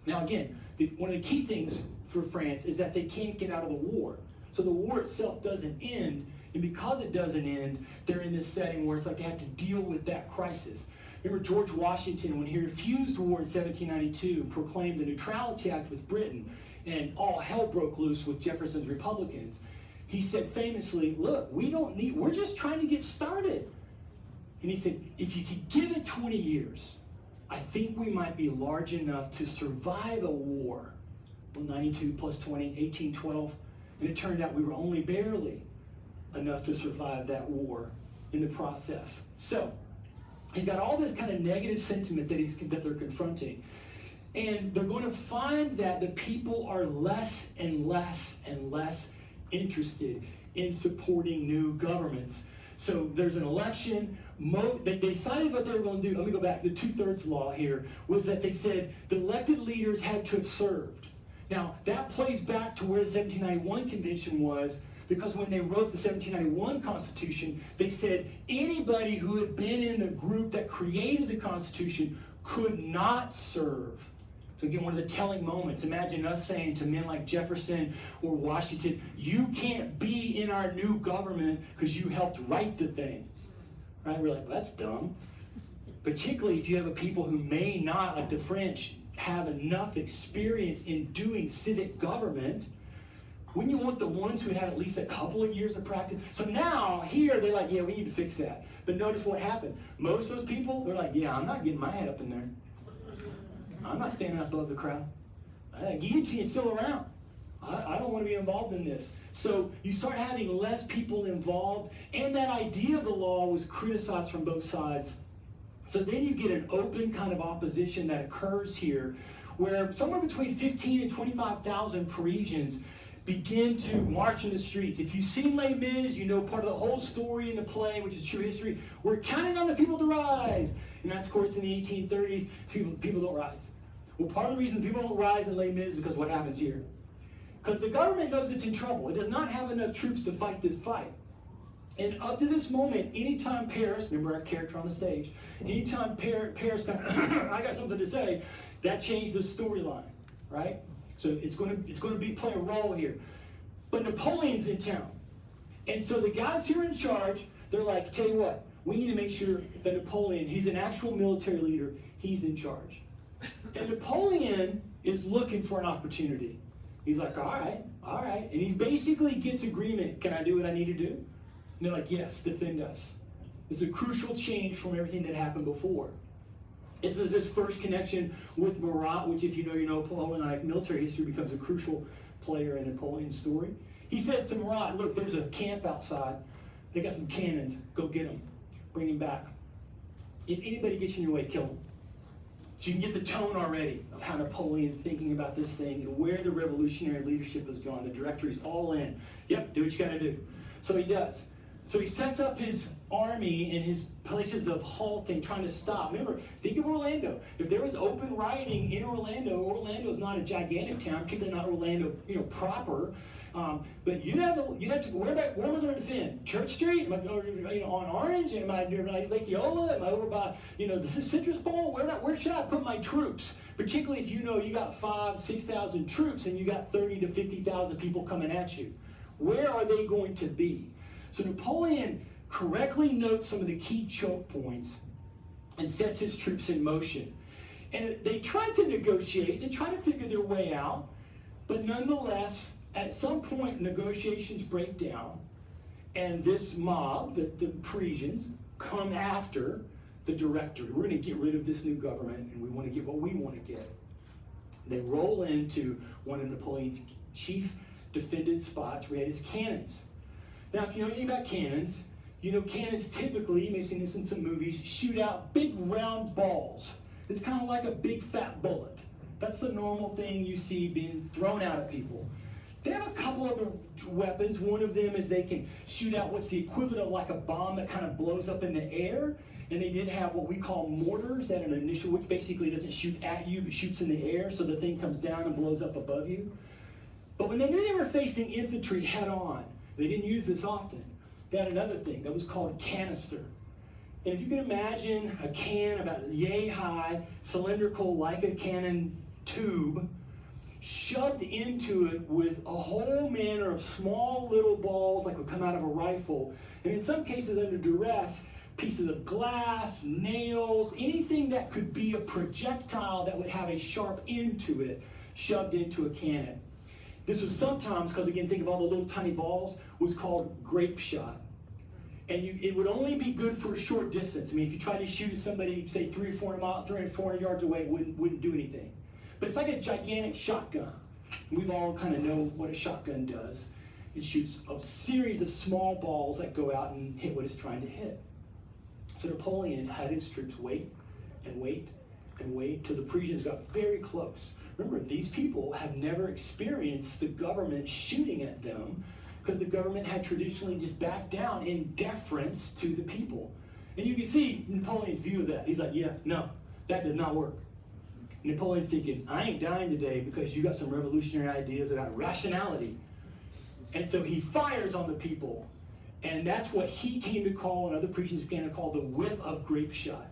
Now again, one of the key things for France is that they can't get out of the war. So the war itself doesn't end, and because it doesn't end, they're in this setting where it's like they have to deal with that crisis. Remember George Washington, when he refused war in 1792 and proclaimed the Neutrality Act with Britain, and all hell broke loose with Jefferson's Republicans, he said famously, look, we're just trying to get started. And he said, if you could give it 20 years, I think we might be large enough to survive a war. Well, 92 plus 20, 1812. And it turned out we were only barely enough to survive that war in the process. So he's got all this kind of negative sentiment that they're confronting. And they're going to find that the people are less and less and less interested in supporting new governments. So there's an election. They decided what they were going to do. Let me go back. The 2/3 law here was that they said the elected leaders had to have served. Now, that plays back to where the 1791 convention was, because when they wrote the 1791 Constitution, they said anybody who had been in the group that created the Constitution could not serve. So again, one of the telling moments, imagine us saying to men like Jefferson or Washington, you can't be in our new government because you helped write the thing. Right? We're like, well, that's dumb. Particularly if you have a people who may not, like the French, have enough experience in doing civic government. Wouldn't you want the ones who had at least a couple of years of practice? So now, here, they're like, yeah, we need to fix that. But notice what happened. Most of those people, they're like, yeah, I'm not getting my head up in there. I'm not standing up above the crowd. Guillotine is still around. I don't want to be involved in this. So you start having less people involved, and that idea of the law was criticized from both sides. So then you get an open kind of opposition that occurs here, where somewhere between 15 and 25,000 Parisians begin to march in the streets. If you've seen Les Mis, you know part of the whole story in the play, which is true history. We're counting on the people to rise. And that's, of course, in the 1830s, people don't rise. Well, part of the reason people don't rise in Les Mis is because what happens here. Because the government knows it's in trouble. It does not have enough troops to fight this fight. And up to this moment, anytime Paris, remember our character on the stage, anytime Paris kind of, I got something to say, that changed the storyline, right? So it's going to play a role here. But Napoleon's in town. And so the guys who are in charge, they're like, tell you what, we need to make sure that Napoleon, he's an actual military leader, he's in charge. And Napoleon is looking for an opportunity. He's like, all right. And he basically gets agreement. Can I do what I need to do? And they're like, yes, defend us. It's a crucial change from everything that happened before. This is his first connection with Monarch, which if you know Napoleonic military history, becomes a crucial player in Napoleon's story. He says to Monarch, look, there's a camp outside. They got some cannons. Go get them. Bring them back. If anybody gets in your way, kill them. So you can get the tone already of how Napoleon's thinking about this thing and where the revolutionary leadership is going. The directory's all in. Yep, do what you got to do. So he does. So he sets up his army in his places of halting, trying to stop. Remember, think of Orlando. If there was open rioting in Orlando is not a gigantic town, particularly not Orlando, proper. But you'd have to. Where am I going to defend? Church Street? Am I on Orange? Am I near Lake Eola? Am I over by the Citrus Bowl? Where should I put my troops? Particularly if you got 5,000-6,000 troops and you got 30,000 to 50,000 people coming at you. Where are they going to be? So Napoleon correctly notes some of the key choke points and sets his troops in motion. And they try to negotiate. They try to figure their way out. But nonetheless, at some point, negotiations break down, and this mob, the Parisians, come after the directory. We're going to get rid of this new government, and we want to get what we want to get. They roll into one of Napoleon's chief defended spots where he had his cannons. Now, if you know anything about cannons, cannons typically, you may have seen this in some movies, shoot out big round balls. It's kind of like a big fat bullet. That's the normal thing you see being thrown out at people. They have a couple other weapons. One of them is they can shoot out what's the equivalent of like a bomb that kind of blows up in the air. And they did have what we call mortars, that an initial, which basically doesn't shoot at you, but shoots in the air, so the thing comes down and blows up above you. But when they knew they were facing infantry head on, they didn't use this often. They had another thing that was called a canister. And if you can imagine a can about yay high, cylindrical like a cannon tube, shoved into it with a whole manner of small little balls like would come out of a rifle. And in some cases under duress, pieces of glass, nails, anything that could be a projectile that would have a sharp end to it, shoved into a cannon. This was sometimes, because again, think of all the little tiny balls, was called grape shot. And it would only be good for a short distance. I mean, if you tried to shoot at somebody, say 300 or 400 yards away, it wouldn't do anything. But it's like a gigantic shotgun. We've all kind of know what a shotgun does. It shoots a series of small balls that go out and hit what it's trying to hit. So Napoleon had his troops wait and wait and wait till the Parisians got very close. Remember, these people have never experienced the government shooting at them because the government had traditionally just backed down in deference to the people. And you can see Napoleon's view of that. He's like, yeah, no, that does not work. Napoleon's thinking, I ain't dying today because you got some revolutionary ideas about rationality. And so he fires on the people. And that's what he came to call, and other Parisians began to call, the whiff of grape shot.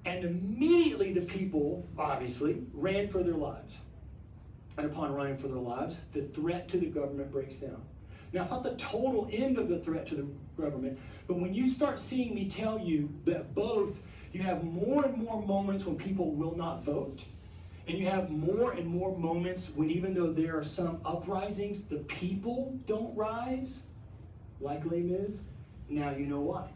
And immediately the people, obviously, ran for their lives. And upon running for their lives, the threat to the government breaks down. Now, it's not the total end of the threat to the government, but when you start seeing me tell you that both you have more and more moments when people will not vote, and you have more and more moments when, even though there are some uprisings, the people don't rise, like Les Mis, now you know why.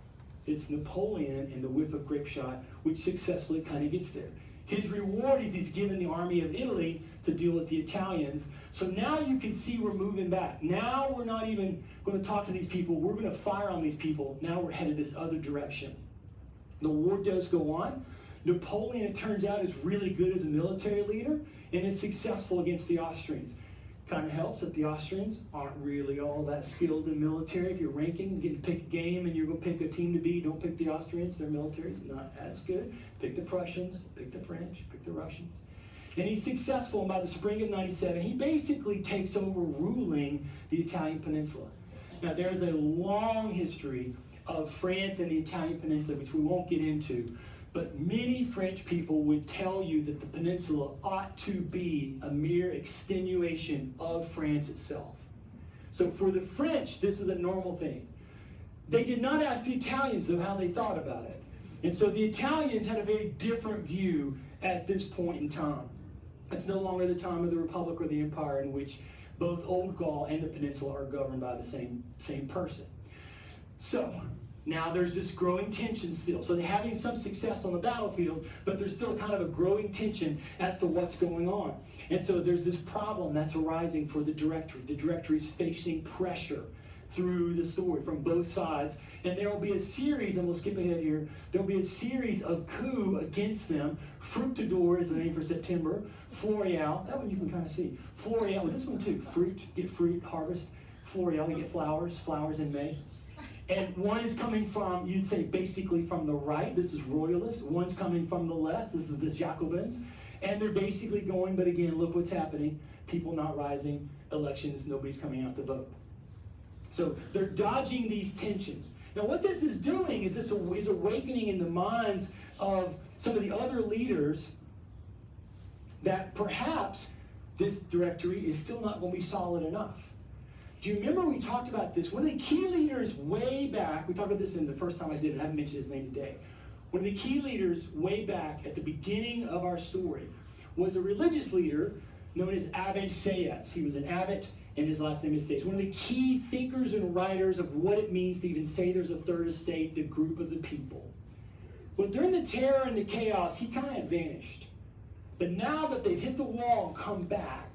It's Napoleon and the whiff of grape shot, which successfully kind of gets there. His reward is he's given the army of Italy to deal with the Italians. So now you can see we're moving back. Now we're not even going to talk to these people. We're going to fire on these people. Now we're headed this other direction. The war does go on. Napoleon, it turns out, is really good as a military leader and is successful against the Austrians. Kind of helps that the Austrians aren't really all that skilled in military. If you're ranking, you get to pick a game and you're going to pick a team to beat. Don't pick the Austrians. Their military is not as good. Pick the Prussians, pick the French, pick the Russians. And he's successful, and by the spring of 97, he basically takes over ruling the Italian peninsula. Now, there's a long history of France and the Italian peninsula, which we won't get into, but many French people would tell you that the peninsula ought to be a mere extenuation of France itself. So for the French, this is a normal thing. They did not ask the Italians, though, how they thought about it. And so the Italians had a very different view at this point in time. It's no longer the time of the Republic or the Empire in which both Old Gaul and the peninsula are governed by the same person. So now there's this growing tension still. So they're having some success on the battlefield, but there's still kind of a growing tension as to what's going on. And so there's this problem that's arising for the Directory. The Directory is facing pressure through the story from both sides. And there will be a series, and we'll skip ahead here, there will be a series of coups against them. Fructidor is the name for September. Floreal, that one you can kind of see. Floreal, well, this one too. Fruit, get fruit, harvest. Floreal, we get flowers in May. And one is coming from, you'd say basically from the right, this is royalists. One's coming from the left, this is the Jacobins. And they're basically going, but again, look what's happening. People not rising, elections, nobody's coming out to vote. So they're dodging these tensions. Now what this is doing is this is awakening in the minds of some of the other leaders that perhaps this Directory is still not going to be solid enough. Do you remember we talked about this? One of the key leaders way back, we talked about this in the first time I did it, I haven't mentioned his name today. One of the key leaders way back at the beginning of our story was a religious leader known as Abbe Sieyès. He was an abbot, and his last name is Sieyès. One of the key thinkers and writers of what it means to even say there's a third estate, the group of the people. Well, during the terror and the chaos, he kind of vanished. But now that they've hit the wall and come back,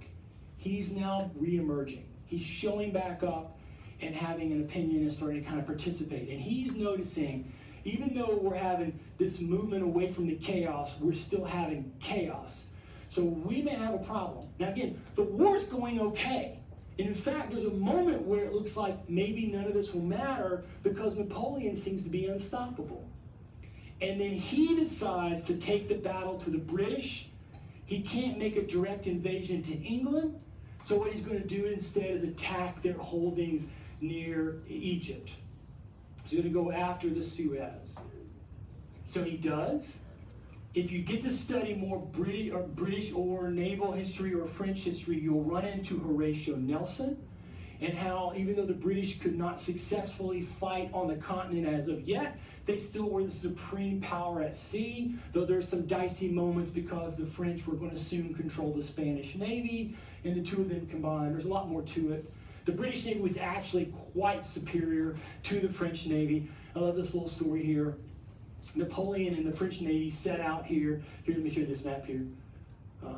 he's now re-emerging. He's showing back up and having an opinion and starting to kind of participate. And he's noticing, even though we're having this movement away from the chaos, we're still having chaos. So we may have a problem. Now again, the war's going okay. And in fact, there's a moment where it looks like maybe none of this will matter because Napoleon seems to be unstoppable. And then he decides to take the battle to the British. He can't make a direct invasion to England. So what he's going to do instead is attack their holdings near Egypt. He's going to go after the Suez. So he does. If you get to study more British or naval history or French history, you'll run into Horatio Nelson and how even though the British could not successfully fight on the continent as of yet, they still were the supreme power at sea, though there's some dicey moments because the French were going to soon control the Spanish Navy, and the two of them combined. There's a lot more to it. The British Navy was actually quite superior to the French Navy. I love this little story here. Napoleon and the French Navy set out here. Here, let me show you this map here.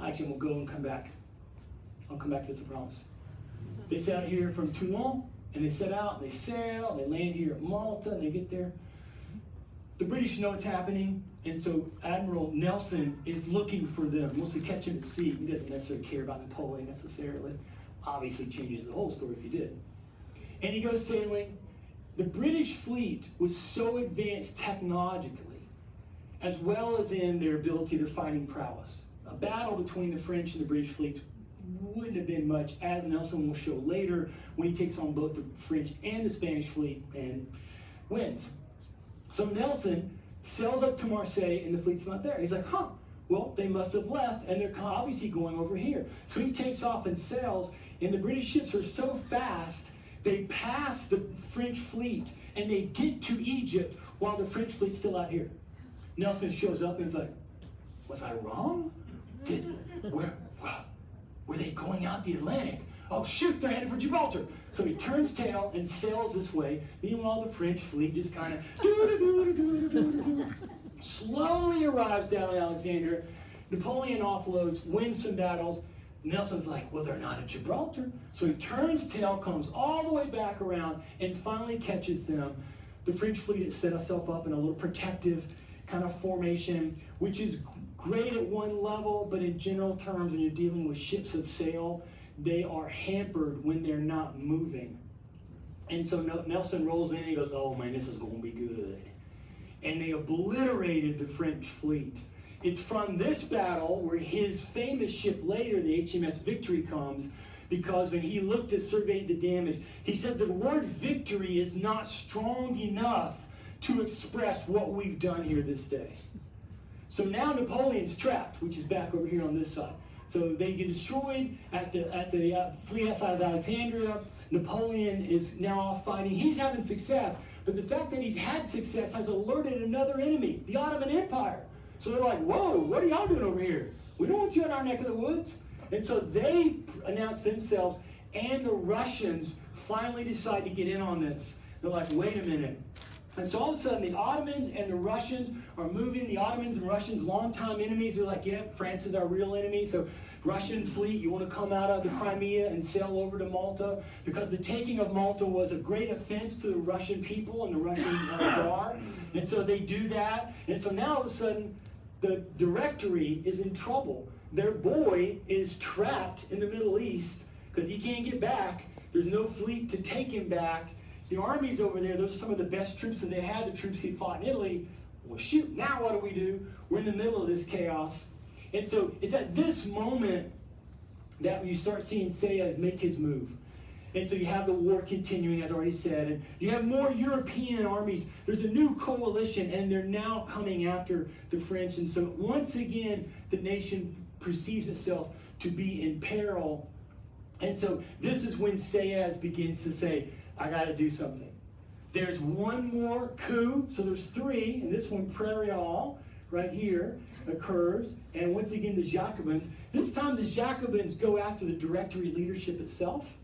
Actually, we'll go and come back. I'll come back to this, I promise. They set out here from Toulon, and they set out, and they sail, and they land here at Malta, and they get there. The British know what's happening, and so Admiral Nelson is looking for them. He wants to catch them at sea. He doesn't necessarily care about Napoleon necessarily. Obviously changes the whole story if he did. And he goes sailing. The British fleet was so advanced technologically, as well as in their ability, their fighting prowess. A battle between the French and the British fleet wouldn't have been much, as Nelson will show later when he takes on both the French and the Spanish fleet and wins. So Nelson sails up to Marseille and the fleet's not there. He's like, well, they must have left and they're obviously going over here. So he takes off and sails, and the British ships are so fast, they pass the French fleet and they get to Egypt while the French fleet's still out here. Nelson shows up and he's like, was I wrong? Were they going out the Atlantic? Oh shoot, they're headed for Gibraltar. So he turns tail and sails this way. Meanwhile, the French fleet just kind of slowly arrives down in Alexandria. Napoleon offloads, wins some battles. Nelson's like, well, they're not at Gibraltar. So he turns tail, comes all the way back around, and finally catches them. The French fleet has set itself up in a little protective kind of formation, which is great at one level, but in general terms, when you're dealing with ships of sail, they are hampered when they're not moving. And so Nelson rolls in and he goes, oh man, this is going to be good. And they obliterated the French fleet. It's from this battle where his famous ship later, the HMS Victory, comes, because when he looked at, surveyed the damage, he said the word victory is not strong enough to express what we've done here this day. So now Napoleon's trapped, which is back over here on this side. So they get destroyed at the fleet outside of Alexandria. Napoleon is now off fighting. He's having success, but the fact that he's had success has alerted another enemy, the Ottoman Empire. So they're like, whoa, what are y'all doing over here? We don't want you in our neck of the woods. And so they announce themselves, and the Russians finally decide to get in on this. They're like, wait a minute. And so all of a sudden, the Ottomans and the Russians are moving. The Ottomans and Russians, longtime enemies, are like, yeah, France is our real enemy. So Russian fleet, you want to come out of the Crimea and sail over to Malta? Because the taking of Malta was a great offense to the Russian people and the Russian Tsar. And so they do that. And so now all of a sudden, the Directory is in trouble. Their boy is trapped in the Middle East because he can't get back. There's no fleet to take him back. The armies over there, those are some of the best troops that they had, the troops he fought in Italy. Well, shoot, now what do? We're in the middle of this chaos. And so it's at this moment that you start seeing Sieyès make his move. And so you have the war continuing, as I already said, and you have more European armies. There's a new coalition, and they're now coming after the French. And so once again, the nation perceives itself to be in peril. And so this is when Sieyès begins to say, I got to do something. There's one more coup, so there's three, and this one, Prairial, right here, occurs. And once again, the Jacobins. This time, the Jacobins go after the Directory leadership itself.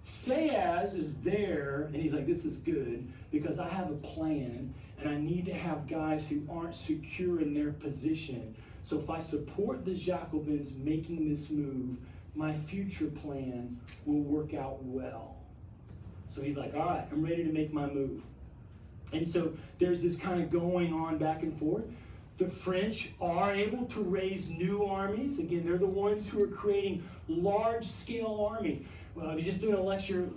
Sieyès is there, and he's like, this is good, because I have a plan, and I need to have guys who aren't secure in their position. So if I support the Jacobins making this move, my future plan will work out well. So he's like, all right, I'm ready to make my move. And so there's this kind of going on back and forth. The French are able to raise new armies. Again, they're the ones who are creating large-scale armies. I was just doing a lecture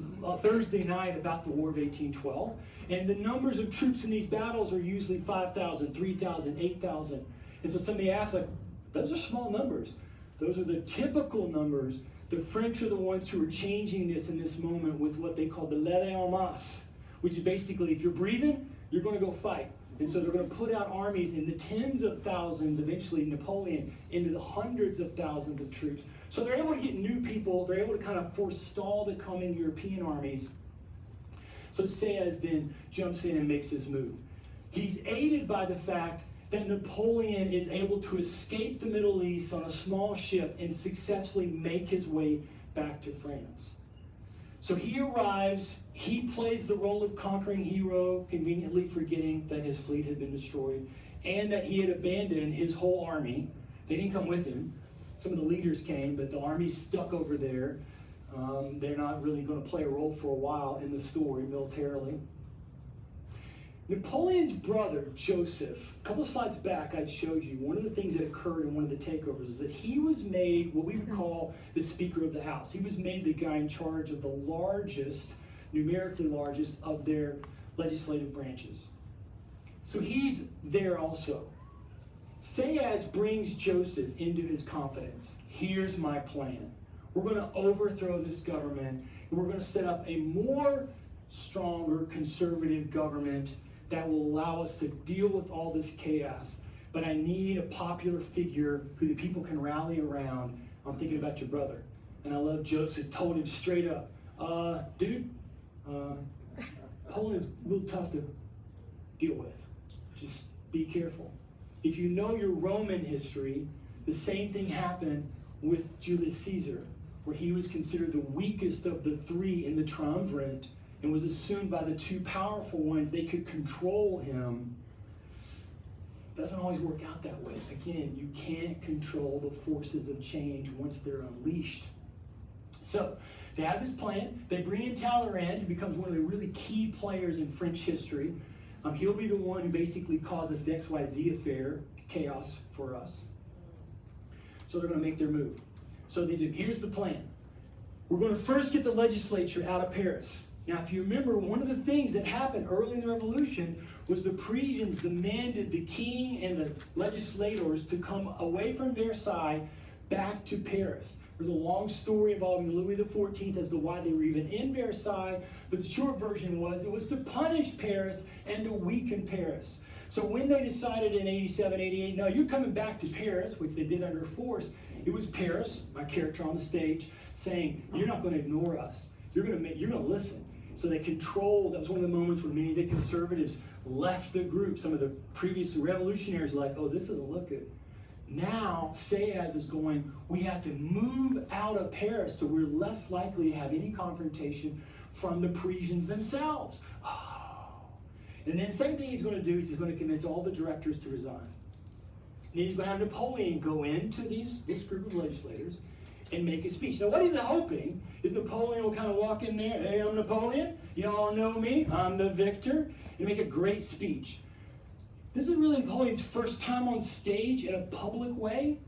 Thursday night about the War of 1812. And the numbers of troops in these battles are usually 5,000, 3,000, 8,000. And so somebody asks, like, those are small numbers. Those are the typical numbers. The French are the ones who are changing this in this moment with what they call the levée en masse, which is basically if you're breathing, you're going to go fight. And so they're going to put out armies in the tens of thousands, eventually Napoleon, into the hundreds of thousands of troops. So they're able to get new people. They're able to kind of forestall the coming European armies. So Sayes then jumps in and makes his move. He's aided by the fact that Napoleon is able to escape the Middle East on a small ship and successfully make his way back to France. So he arrives, he plays the role of conquering hero, conveniently forgetting that his fleet had been destroyed and that he had abandoned his whole army. They didn't come with him. Some of the leaders came, but the army's stuck over there. They're not really going to play a role for a while in the story militarily. Napoleon's brother, Joseph, a couple of slides back I showed you, one of the things that occurred in one of the takeovers is that he was made what we would call the Speaker of the House. He was made the guy in charge of the largest, numerically largest, of their legislative branches. So he's there also. Sayes brings Joseph into his confidence. Here's my plan. We're going to overthrow this government, and we're going to set up a more stronger conservative government that will allow us to deal with all this chaos. But I need a popular figure who the people can rally around. I'm thinking about your brother. And I love Joseph told him straight up, dude, Napoleon's a little tough to deal with. Just be careful. If you know your Roman history, the same thing happened with Julius Caesar, where he was considered the weakest of the three in the triumvirate and was assumed by the two powerful ones they could control him. Doesn't always work out that way. Again, you can't control the forces of change once they're unleashed. So they have this plan. They bring in Talleyrand, who becomes one of the really key players in French history. He'll be the one who basically causes the XYZ affair, chaos for us. So they're going to make their move. So they do. Here's the plan. We're going to first get the legislature out of Paris. Now, if you remember, one of the things that happened early in the revolution was the Parisians demanded the king and the legislators to come away from Versailles back to Paris. There's a long story involving Louis XIV as to why they were even in Versailles, but the short version was it was to punish Paris and to weaken Paris. So when they decided in 87, 88, no, you're coming back to Paris, which they did under force, it was Paris, my character on the stage, saying, you're not going to ignore us. You're going to listen. So they controlled. That was one of the moments when many of the conservatives left the group. Some of the previous revolutionaries were like, oh, this doesn't look good. Now, Sayes is going, we have to move out of Paris so we're less likely to have any confrontation from the Parisians themselves. Oh. And then the second thing he's going to do is he's going to convince all the directors to resign. And then he's going to have Napoleon go into this group of legislators and make a speech. Now, what he's hoping is Napoleon will kind of walk in there, hey, I'm Napoleon, you all know me, I'm the victor, and make a great speech. This is really Napoleon's first time on stage in a public way,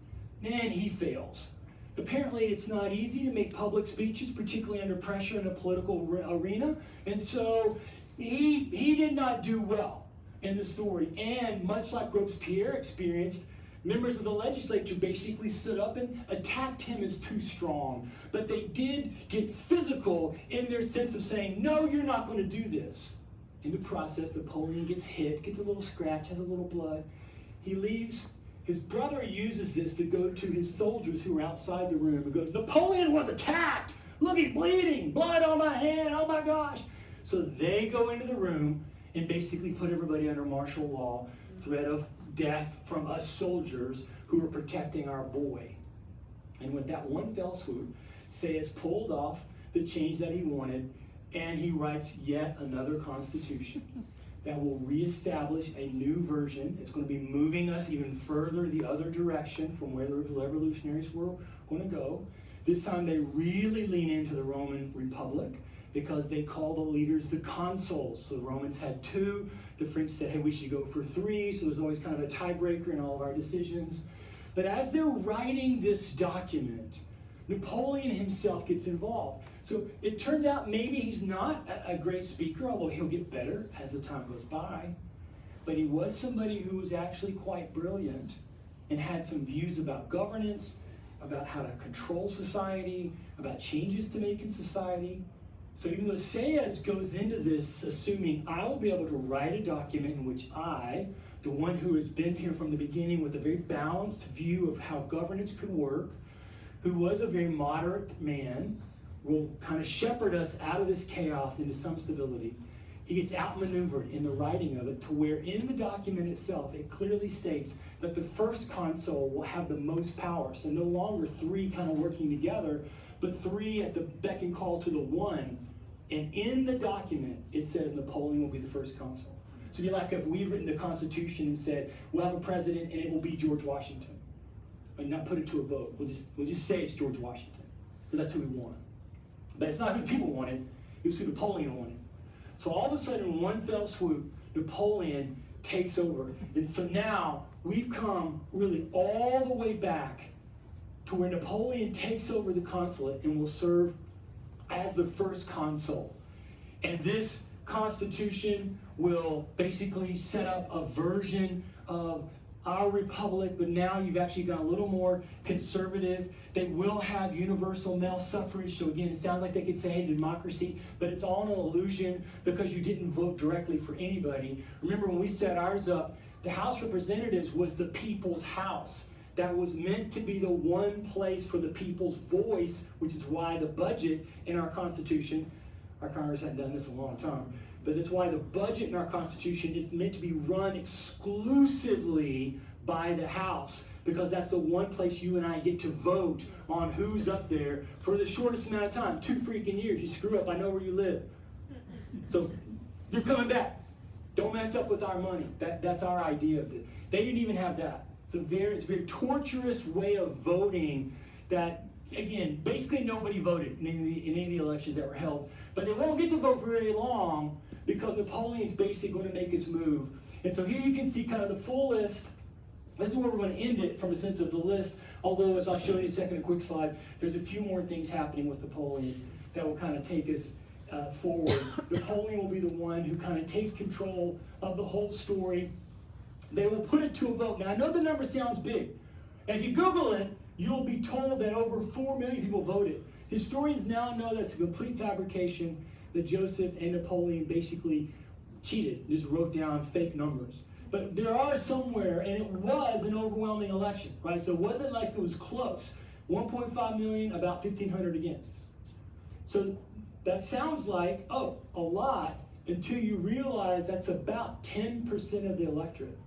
and he fails. Apparently, it's not easy to make public speeches, particularly under pressure in a political arena, and so he did not do well in the story. And much like Robespierre experienced, members of the legislature basically stood up and attacked him as too strong. But they did get physical in their sense of saying, no, you're not going to do this. In the process, Napoleon gets hit, gets a little scratch, has a little blood. He leaves. His brother uses this to go to his soldiers who are outside the room and goes, Napoleon was attacked! Look, he's bleeding! Blood on my hand! Oh my gosh! So they go into the room and basically put everybody under martial law, threat of death from us soldiers who are protecting our boy. And with that one fell swoop, Sayes pulled off the change that he wanted, and he writes yet another constitution that will reestablish a new version. It's going to be moving us even further the other direction from where the revolutionaries were going to go. This time they really lean into the Roman Republic because they call the leaders the consuls. So the Romans had 2. The French said, hey, we should go for 3. So there's always kind of a tiebreaker in all of our decisions. But as they're writing this document, Napoleon himself gets involved. So it turns out maybe he's not a great speaker, although he'll get better as the time goes by. But he was somebody who was actually quite brilliant and had some views about governance, about how to control society, about changes to make in society. So even though Sayes goes into this assuming I will be able to write a document in which I, the one who has been here from the beginning with a very balanced view of how governance could work, who was a very moderate man, will kind of shepherd us out of this chaos into some stability. He gets outmaneuvered in the writing of it to where in the document itself it clearly states that the first consul will have the most power. So no longer three kind of working together, but three at the beck and call to the one. And in the document it says Napoleon will be the first consul. So it'd be like if we had written the Constitution and said we'll have a president and it will be George Washington, and not put it to a vote. We'll just say it's George Washington because that's who we want. But it's not who the people wanted. It was who Napoleon wanted. So all of a sudden, in one fell swoop, Napoleon takes over. And so now we've come really all the way back to where Napoleon takes over the consulate and will serve as the first consul. And this Constitution will basically set up a version of our republic, but now you've actually got a little more conservative. They will have universal male suffrage. So again, it sounds like they could say, hey, democracy, but it's all an illusion because you didn't vote directly for anybody. Remember when we set ours up, the House of Representatives was the people's house. That was meant to be the one place for the people's voice, which is why the budget in our Constitution, our Congress hadn't done this in a long time, but it's why the budget in our Constitution is meant to be run exclusively by the House, because that's the one place you and I get to vote on who's up there for the shortest amount of time, 2 freaking years. You screw up, I know where you live. So you're coming back. Don't mess up with our money. That's our idea of it. They didn't even have that. It's a very torturous way of voting that, again, basically nobody voted in any of the elections that were held. But they won't get to vote for very long because Napoleon's basically going to make his move. And so here you can see kind of the full list. This is where we're going to end it from a sense of the list. Although, as I'll show you in a second, a quick slide, there's a few more things happening with Napoleon that will kind of take us forward. Napoleon will be the one who kind of takes control of the whole story. They will put it to a vote. Now, I know the number sounds big. And if you Google it, you'll be told that over 4 million people voted. Historians now know that's a complete fabrication, that Joseph and Napoleon basically cheated, just wrote down fake numbers. But there are somewhere, and it was an overwhelming election, right? So it wasn't like it was close. 1.5 million, about 1,500 against. So that sounds like, oh, a lot, until you realize that's about 10% of the electorate.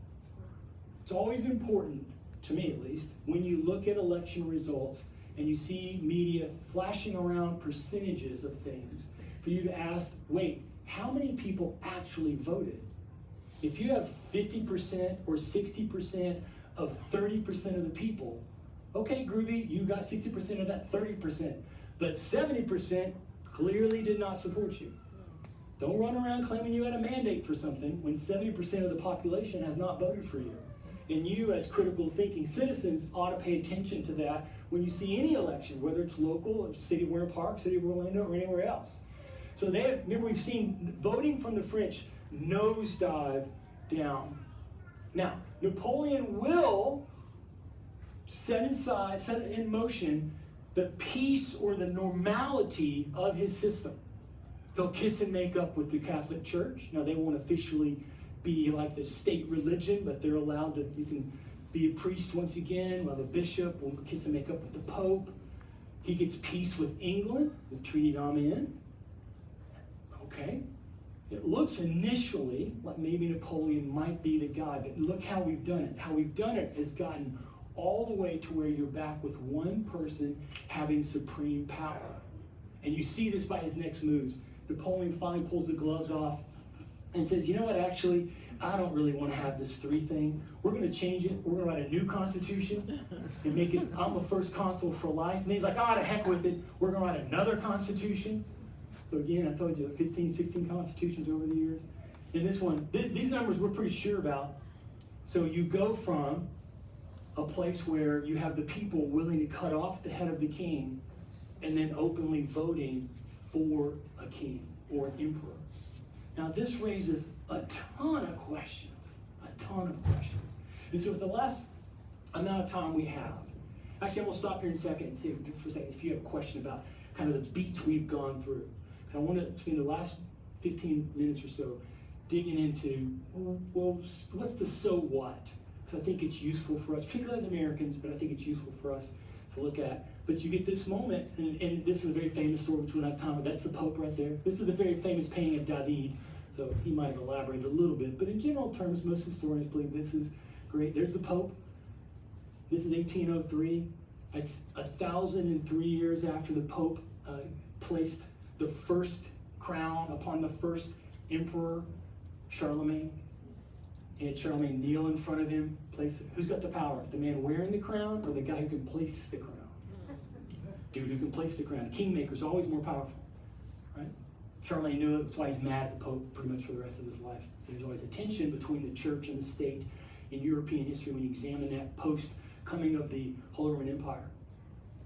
It's always important, to me at least, when you look at election results and you see media flashing around percentages of things, for you to ask, wait, how many people actually voted? If you have 50% or 60% of 30% of the people, okay, groovy, you got 60% of that 30%, but 70% clearly did not support you. Don't run around claiming you had a mandate for something when 70% of the population has not voted for you. And you, as critical thinking citizens, ought to pay attention to that when you see any election, whether it's local, City of Winter Park, City of Orlando, or anywhere else. So remember, we've seen voting from the French nosedive down. Now, Napoleon will set in motion the peace or the normality of his system. He'll kiss and make up with the Catholic Church. Now, they won't officially be like the state religion, but they're allowed to, you can be a priest once again. We'll have a bishop, we'll kiss and make up with the Pope. He gets peace with England, the Treaty of Amiens. Okay. It looks initially like maybe Napoleon might be the guy, but look how we've done it. How we've done it has gotten all the way to where you're back with one person having supreme power. And you see this by his next moves. Napoleon finally pulls the gloves off and says, you know what, actually, I don't really want to have this 3 thing. We're going to change it. We're going to write a new constitution and make it, I'm the first consul for life. And he's like, to heck with it. We're going to write another constitution. So again, I told you 15, 16 constitutions over the years. And this one, these numbers we're pretty sure about. So you go from a place where you have the people willing to cut off the head of the king and then openly voting for a king or an emperor. Now this raises a ton of questions, And so with the last amount of time we have, actually I'm going to stop here in a second and see for a second if you have a question about kind of the beats we've gone through. And I want to spend the last 15 minutes or so digging into, well, what's the so what? Because I think it's useful for us, particularly as Americans, but I think it's useful for us to look at. But you get this moment, and this is a very famous story, which we don't have time, but that's the Pope right there. This is the very famous painting of David, so he might have elaborated a little bit, but in general terms, most historians believe this is great. There's the Pope. This is 1803. It's 1,003 years after the Pope placed the first crown upon the first emperor, Charlemagne. He had Charlemagne kneel in front of him, place it. Who's got the power? The man wearing the crown or the guy who can place the crown? Dude who can place the crown. The kingmaker is always more powerful, right? Charlemagne knew it. That's why he's mad at the Pope pretty much for the rest of his life. There's always a tension between the church and the state in European history when you examine that post-coming of the Holy Roman Empire.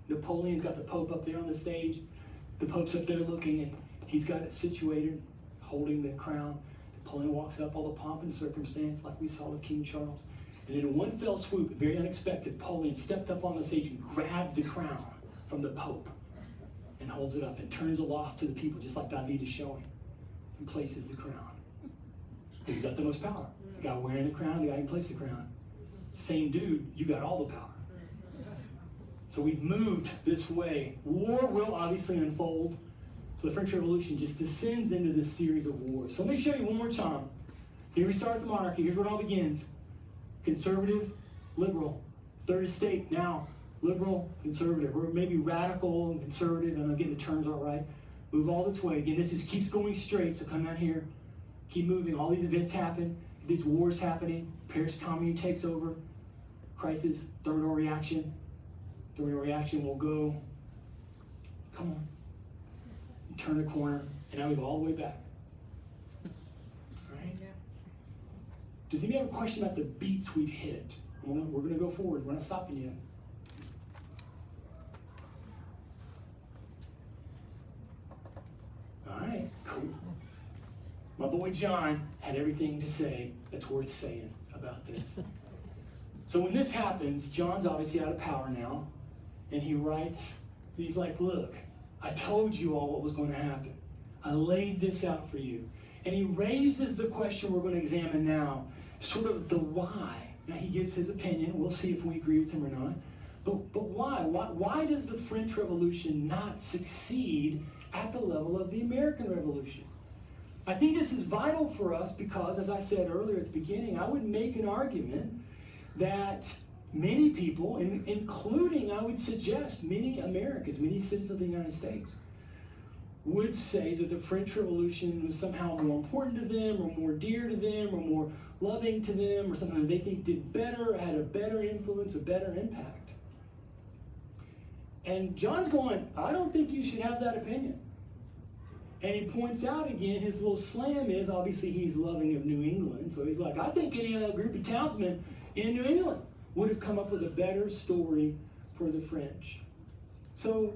Napoleon's got the Pope up there on the stage. The Pope's up there looking, and he's got it situated, holding the crown. Napoleon walks up, all the pomp and circumstance, like we saw with King Charles. And then in one fell swoop, very unexpected, Napoleon stepped up on the stage and grabbed the crown from the Pope and holds it up and turns aloft to the people, just like David is showing, and places the crown. Who's got the most power? The guy wearing the crown, the guy who can place the crown. Same dude, you got all the power. So we've moved this way. War will obviously unfold. So the French Revolution just descends into this series of wars. So let me show you one more time. So here we start with the monarchy. Here's where it all begins. Conservative, liberal. Third estate, now liberal, conservative. Or maybe radical and conservative. And again, the terms aren't right. Move all this way. Again, this just keeps going straight. So come down here. Keep moving. All these events happen. These wars happening. Paris Commune takes over. Crisis, thermidor reaction. Thermidor reaction will go, come on. Turn the corner, and now we go all the way back. Right? Yeah. Does anybody have a question about the beats we've hit? We're going to go forward. We're not stopping yet. All right, cool. My boy John had everything to say that's worth saying about this. So when this happens, John's obviously out of power now, and he writes, he's like, look, I told you all what was going to happen. I laid this out for you. And he raises the question we're going to examine now, sort of the why. Now he gives his opinion. We'll see if we agree with him or not. But why? Why does the French Revolution not succeed at the level of the American Revolution? I think this is vital for us because, as I said earlier at the beginning, I would make an argument that many people, including, I would suggest, many Americans, many citizens of the United States, would say that the French Revolution was somehow more important to them, or more dear to them, or more loving to them, or something that they think did better, had a better influence, a better impact. And John's going, I don't think you should have that opinion. And he points out again, his little slam is, obviously he's loving of New England, so he's like, I think any other group of townsmen in New England would have come up with a better story for the French. So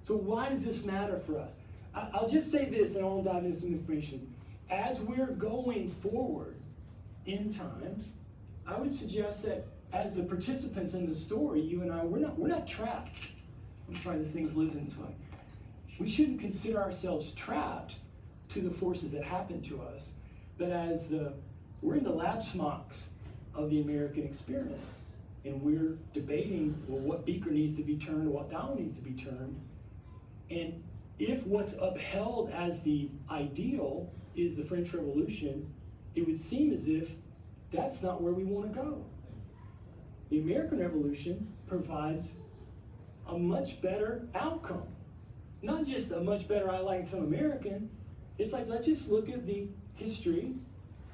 why does this matter for us? I'll just say this, and I'll dive into some information. As we're going forward in time, I would suggest that as the participants in the story, you and I, we're not trapped. I'm trying this thing's losing its way. We shouldn't consider ourselves trapped to the forces that happen to us, but as we're in the lab smocks of the American experiment. And we're debating, well, what beaker needs to be turned, what dial needs to be turned. And if what's upheld as the ideal is the French Revolution, it would seem as if that's not where we want to go. The American Revolution provides a much better outcome. Not just a much better, I like some American. It's like, let's just look at the history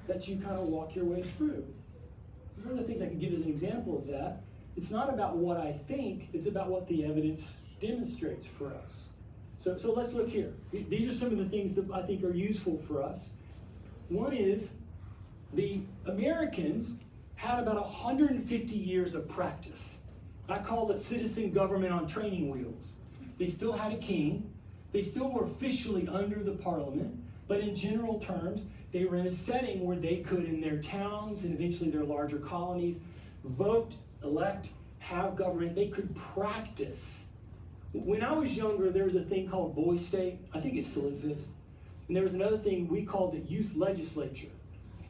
that you kind of walk your way through. One of the things I can give as an example of that, it's not about what I think, it's about what the evidence demonstrates for us. So let's look here. These are some of the things that I think are useful for us. One is the Americans had about 150 years of practice. I call it citizen government on training wheels. They still had a king. They still were officially under the parliament, but in general terms, they were in a setting where they could, in their towns and eventually their larger colonies, vote, elect, have government. They could practice. When I was younger, there was a thing called boy state. I think it still exists. And there was another thing, we called it youth legislature.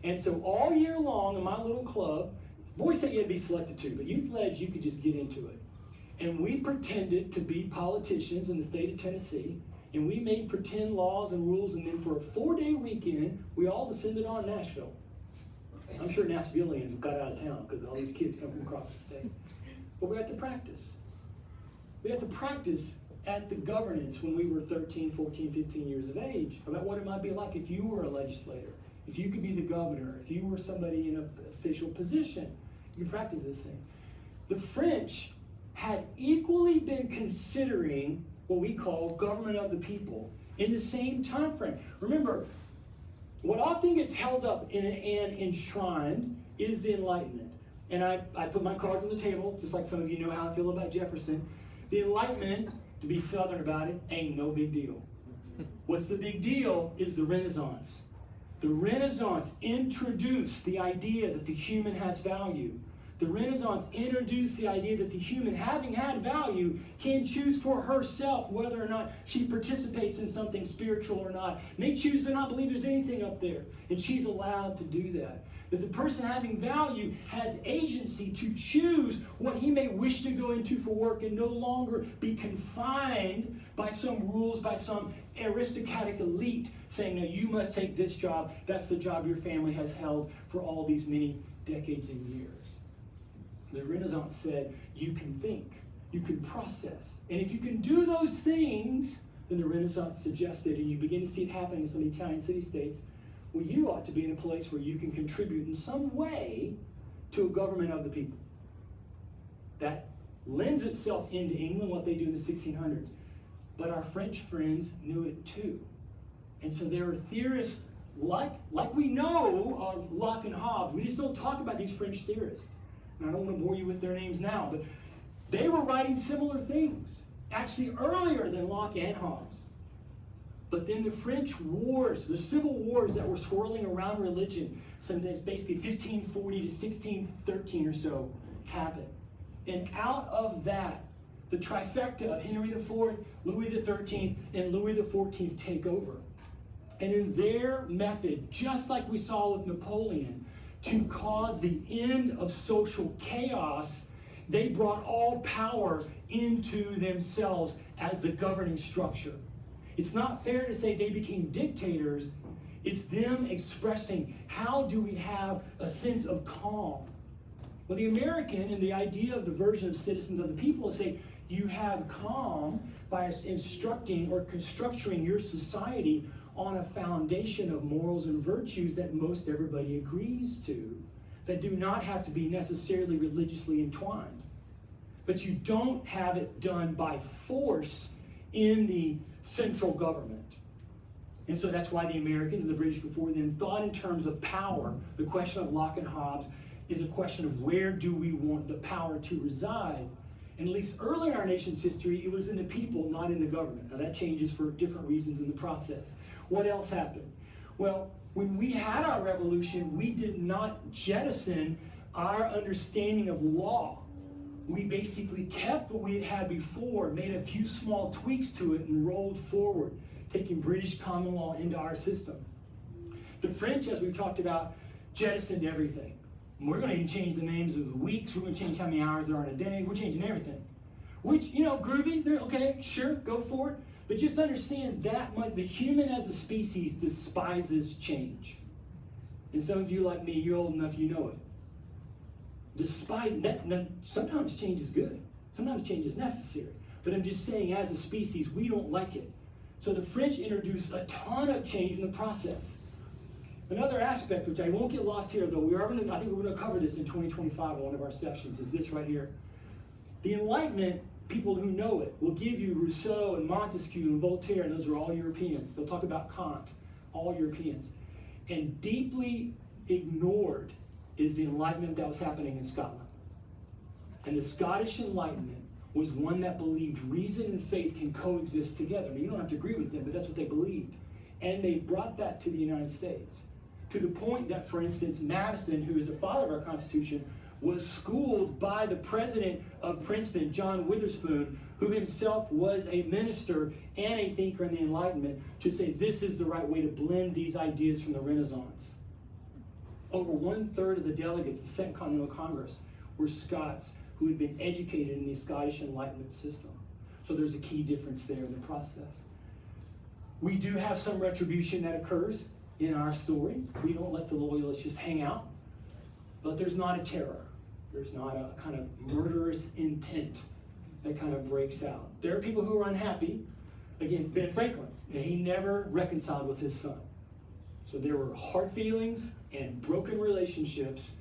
And so all year long in my little club, boys said you had to be selected too, but youth ledge, you could just get into it. And we pretended to be politicians in the state of Tennessee, and we made pretend laws and rules, and then for a 4-day weekend, we all descended on Nashville. I'm sure Nashvillians got out of town because all these kids come from across the state. But we had to practice. We had to practice at the governance when we were 13, 14, 15 years of age about what it might be like if you were a legislator, if you could be the governor, if you were somebody in an official position. You practice this thing. The French had equally been considering what we call government of the people in the same time frame. Remember, what often gets held up and enshrined is the Enlightenment. And I put my cards on the table, just like some of you know how I feel about Jefferson. The Enlightenment, to be Southern about it, ain't no big deal. What's the big deal is the Renaissance. The Renaissance introduced the idea that the human has value. The Renaissance introduced the idea that the human, having had value, can choose for herself whether or not she participates in something spiritual or not. May choose to not believe there's anything up there, and she's allowed to do that. That the person having value has agency to choose what he may wish to go into for work and no longer be confined by some rules, by some aristocratic elite saying, no, you must take this job. That's the job your family has held for all these many decades and years. The Renaissance said, you can think, you can process. And if you can do those things, then the Renaissance suggested, and you begin to see it happening in some Italian city-states, well, you ought to be in a place where you can contribute in some way to a government of the people. That lends itself into England, what they do in the 1600s. But our French friends knew it too. And so there are theorists like we know of Locke and Hobbes. We just don't talk about these French theorists. And I don't want to bore you with their names now, but they were writing similar things, actually earlier than Locke and Hobbes. But then the French wars, the civil wars that were swirling around religion, sometimes basically 1540 to 1613 or so, happened. And out of that, the trifecta of Henry IV, Louis XIII, and Louis XIV take over. And in their method, just like we saw with Napoleon, to cause the end of social chaos, they brought all power into themselves as the governing structure. It's not fair to say they became dictators. It's them expressing, how do we have a sense of calm? Well, the American and the idea of the version of citizens of the people is say, you have calm by instructing or constructing your society on a foundation of morals and virtues that most everybody agrees to, that do not have to be necessarily religiously entwined. But you don't have it done by force in the central government. And so that's why the Americans and the British before them thought in terms of power. The question of Locke and Hobbes is a question of where do we want the power to reside. And at least early in our nation's history, it was in the people, not in the government. Now that changes for different reasons in the process. What else happened? Well, when we had our revolution, we did not jettison our understanding of law. We basically kept what we had had before, made a few small tweaks to it, and rolled forward, taking British common law into our system. The French, as we talked about, jettisoned everything. We're going to even change the names of the weeks. We're going to change how many hours there are in a day. We're changing everything. Which, groovy. Okay, sure, go for it. But just understand that much. The human as a species despises change. And some of you like me, you're old enough, you know it. Despise that. Now, sometimes change is good. Sometimes change is necessary. But I'm just saying, as a species, we don't like it. So the French introduced a ton of change in the process. Another aspect, which I won't get lost here, though, I think we're going to cover this in 2025 in one of our sessions, is this right here. The Enlightenment, people who know it, will give you Rousseau and Montesquieu and Voltaire, and those are all Europeans. They'll talk about Kant, all Europeans. And deeply ignored is the Enlightenment that was happening in Scotland. And the Scottish Enlightenment was one that believed reason and faith can coexist together. I mean, you don't have to agree with them, but that's what they believed. And they brought that to the United States. To the point that, for instance, Madison, who is the father of our Constitution, was schooled by the president of Princeton, John Witherspoon, who himself was a minister and a thinker in the Enlightenment, to say this is the right way to blend these ideas from the Renaissance. Over 1/3 of the delegates at the Second Continental Congress were Scots who had been educated in the Scottish Enlightenment system. So there's a key difference there in the process. We do have some retribution that occurs in our story. We don't let the loyalists just hang out. But there's not a terror. There's not a kind of murderous intent that kind of breaks out. There are people who are unhappy. Again, Ben Franklin, he never reconciled with his son. So there were hard feelings and broken relationships,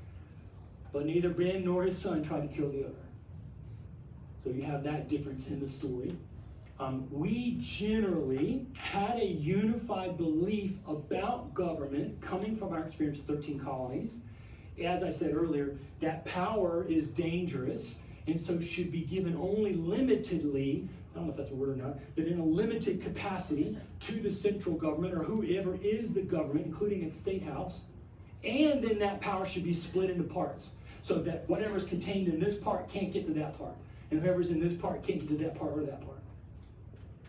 but neither Ben nor his son tried to kill the other. So you have that difference in the story. We generally had a unified belief about government coming from our experience of 13 colonies. As I said earlier, that power is dangerous and so should be given only limitedly, I don't know if that's a word or not, but in a limited capacity to the central government or whoever is the government, including its state house. And then that power should be split into parts so that whatever's contained in this part can't get to that part. And whoever's in this part can't get to that part or that part.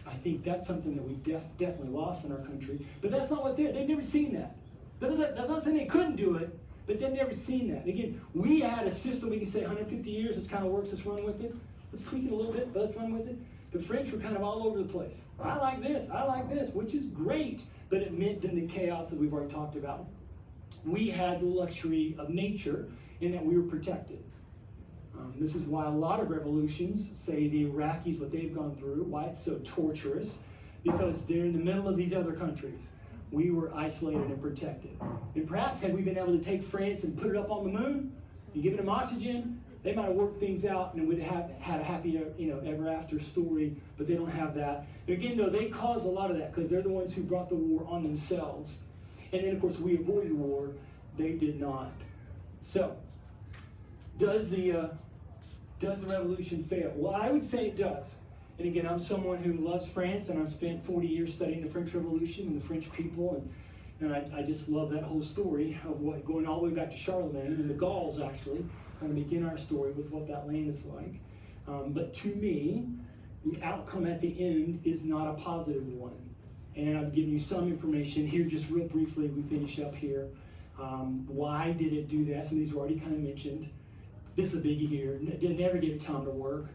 I think that's something that we've definitely lost in our country. But that's not what they've never seen that. That's not saying they couldn't do it, but they've never seen that. Again, we had a system, we can say 150 years, this kind of works, let's run with it. Let's tweak it a little bit, but let's run with it. The French were kind of all over the place. I like this, which is great, but it meant in the chaos that we've already talked about. We had the luxury of nature in that we were protected. This is why a lot of revolutions, say the Iraqis, what they've gone through, why it's so torturous, because they're in the middle of these other countries. We were isolated and protected. And perhaps had we been able to take France and put it up on the moon and given them oxygen, they might have worked things out and would have had a happy, ever after story, but they don't have that. And again, though, they caused a lot of that because they're the ones who brought the war on themselves. And then, of course, we avoided war. They did not. So, does the revolution fail? Well, I would say it does. And again, I'm someone who loves France, and I've spent 40 years studying the French Revolution and the French people, and I just love that whole story of what going all the way back to Charlemagne and the Gauls, actually, kind of begin our story with what that land is like. But to me, the outcome at the end is not a positive one. And I've given you some information here, just real briefly, we finish up here. Why did it do that? Some of these were already kind of mentioned. This is a biggie here. It never gave it time to work.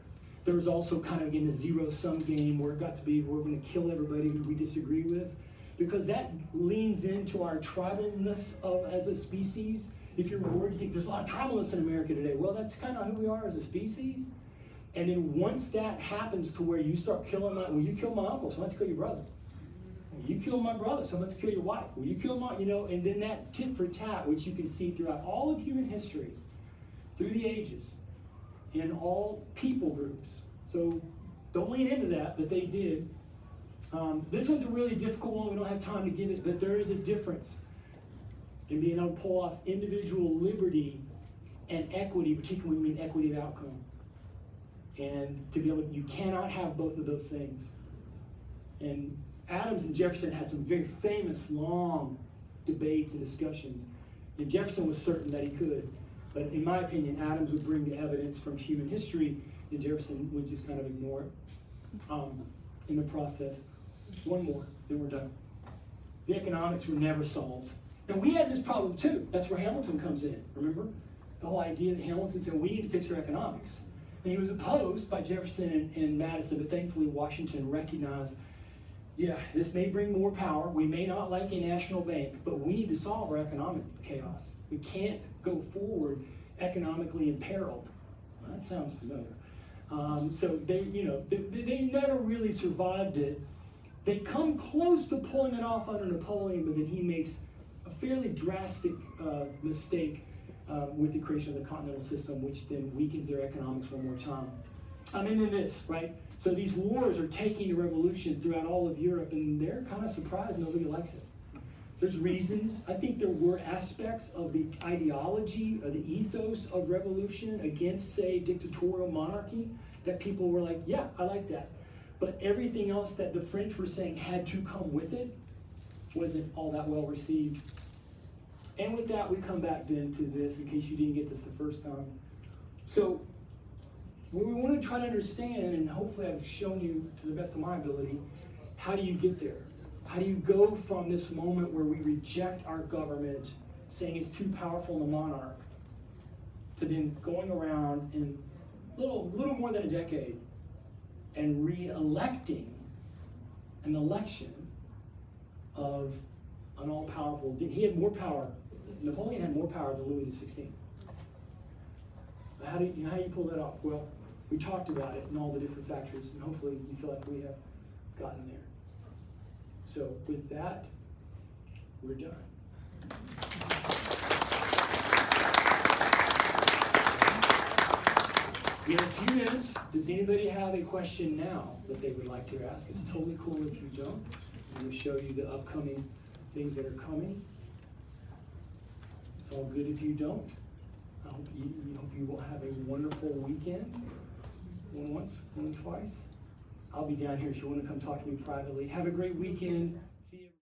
There was also kind of, again, the zero-sum game where it got to be we're going to kill everybody who we disagree with, because that leans into our tribalness as a species. If you're worried, you think there's a lot of tribalness in America today. Well, that's kind of who we are as a species. And then once that happens to where you start killing you kill my uncle, so I'm going to kill your brother. You kill my brother, so I'm going to kill your wife. Well, you kill my, and then that tit for tat, which you can see throughout all of human history, through the ages, in all people groups. So don't lean into that, but they did. This one's a really difficult one. We don't have time to give it, but there is a difference in being able to pull off individual liberty and equity, particularly when we mean equity of outcome. And to be able you cannot have both of those things. And Adams and Jefferson had some very famous, long debates and discussions. And Jefferson was certain that he could. But in my opinion, Adams would bring the evidence from human history, and Jefferson would just kind of ignore it in the process. One more, then we're done. The economics were never solved. And we had this problem too. That's where Hamilton comes in, remember? The whole idea that Hamilton said, we need to fix our economics. And he was opposed by Jefferson and Madison, but thankfully Washington recognized, yeah, this may bring more power. We may not like a national bank, but we need to solve our economic chaos. We can't go forward economically imperiled. Well, that sounds familiar. So they never really survived it. They come close to pulling it off under Napoleon, but then he makes a fairly drastic mistake with the creation of the continental system, which then weakens their economics one more time. And then this, right? So these wars are taking the revolution throughout all of Europe, and they're kind of surprised nobody likes it. There's reasons. I think there were aspects of the ideology or the ethos of revolution against, say, dictatorial monarchy that people were like, yeah, I like that. But everything else that the French were saying had to come with it wasn't all that well received. And with that, we come back then to this, in case you didn't get this the first time. So we want to try to understand, and hopefully I've shown you to the best of my ability, how do you get there? How do you go from this moment where we reject our government, saying it's too powerful in the monarch, to then going around in little more than a decade and re-electing an election of an all-powerful, he had more power, Napoleon had more power than Louis XVI. How do you pull that off? Well, we talked about it and all the different factors, and hopefully you feel like we have gotten there. So with that, we're done. We have a few minutes. Does anybody have a question now that they would like to ask? It's totally cool if you don't. I'm going to show you the upcoming things that are coming. It's all good if you don't. I hope you will have a wonderful weekend. Going once, going twice. I'll be down here if you want to come talk to me privately. Have a great weekend.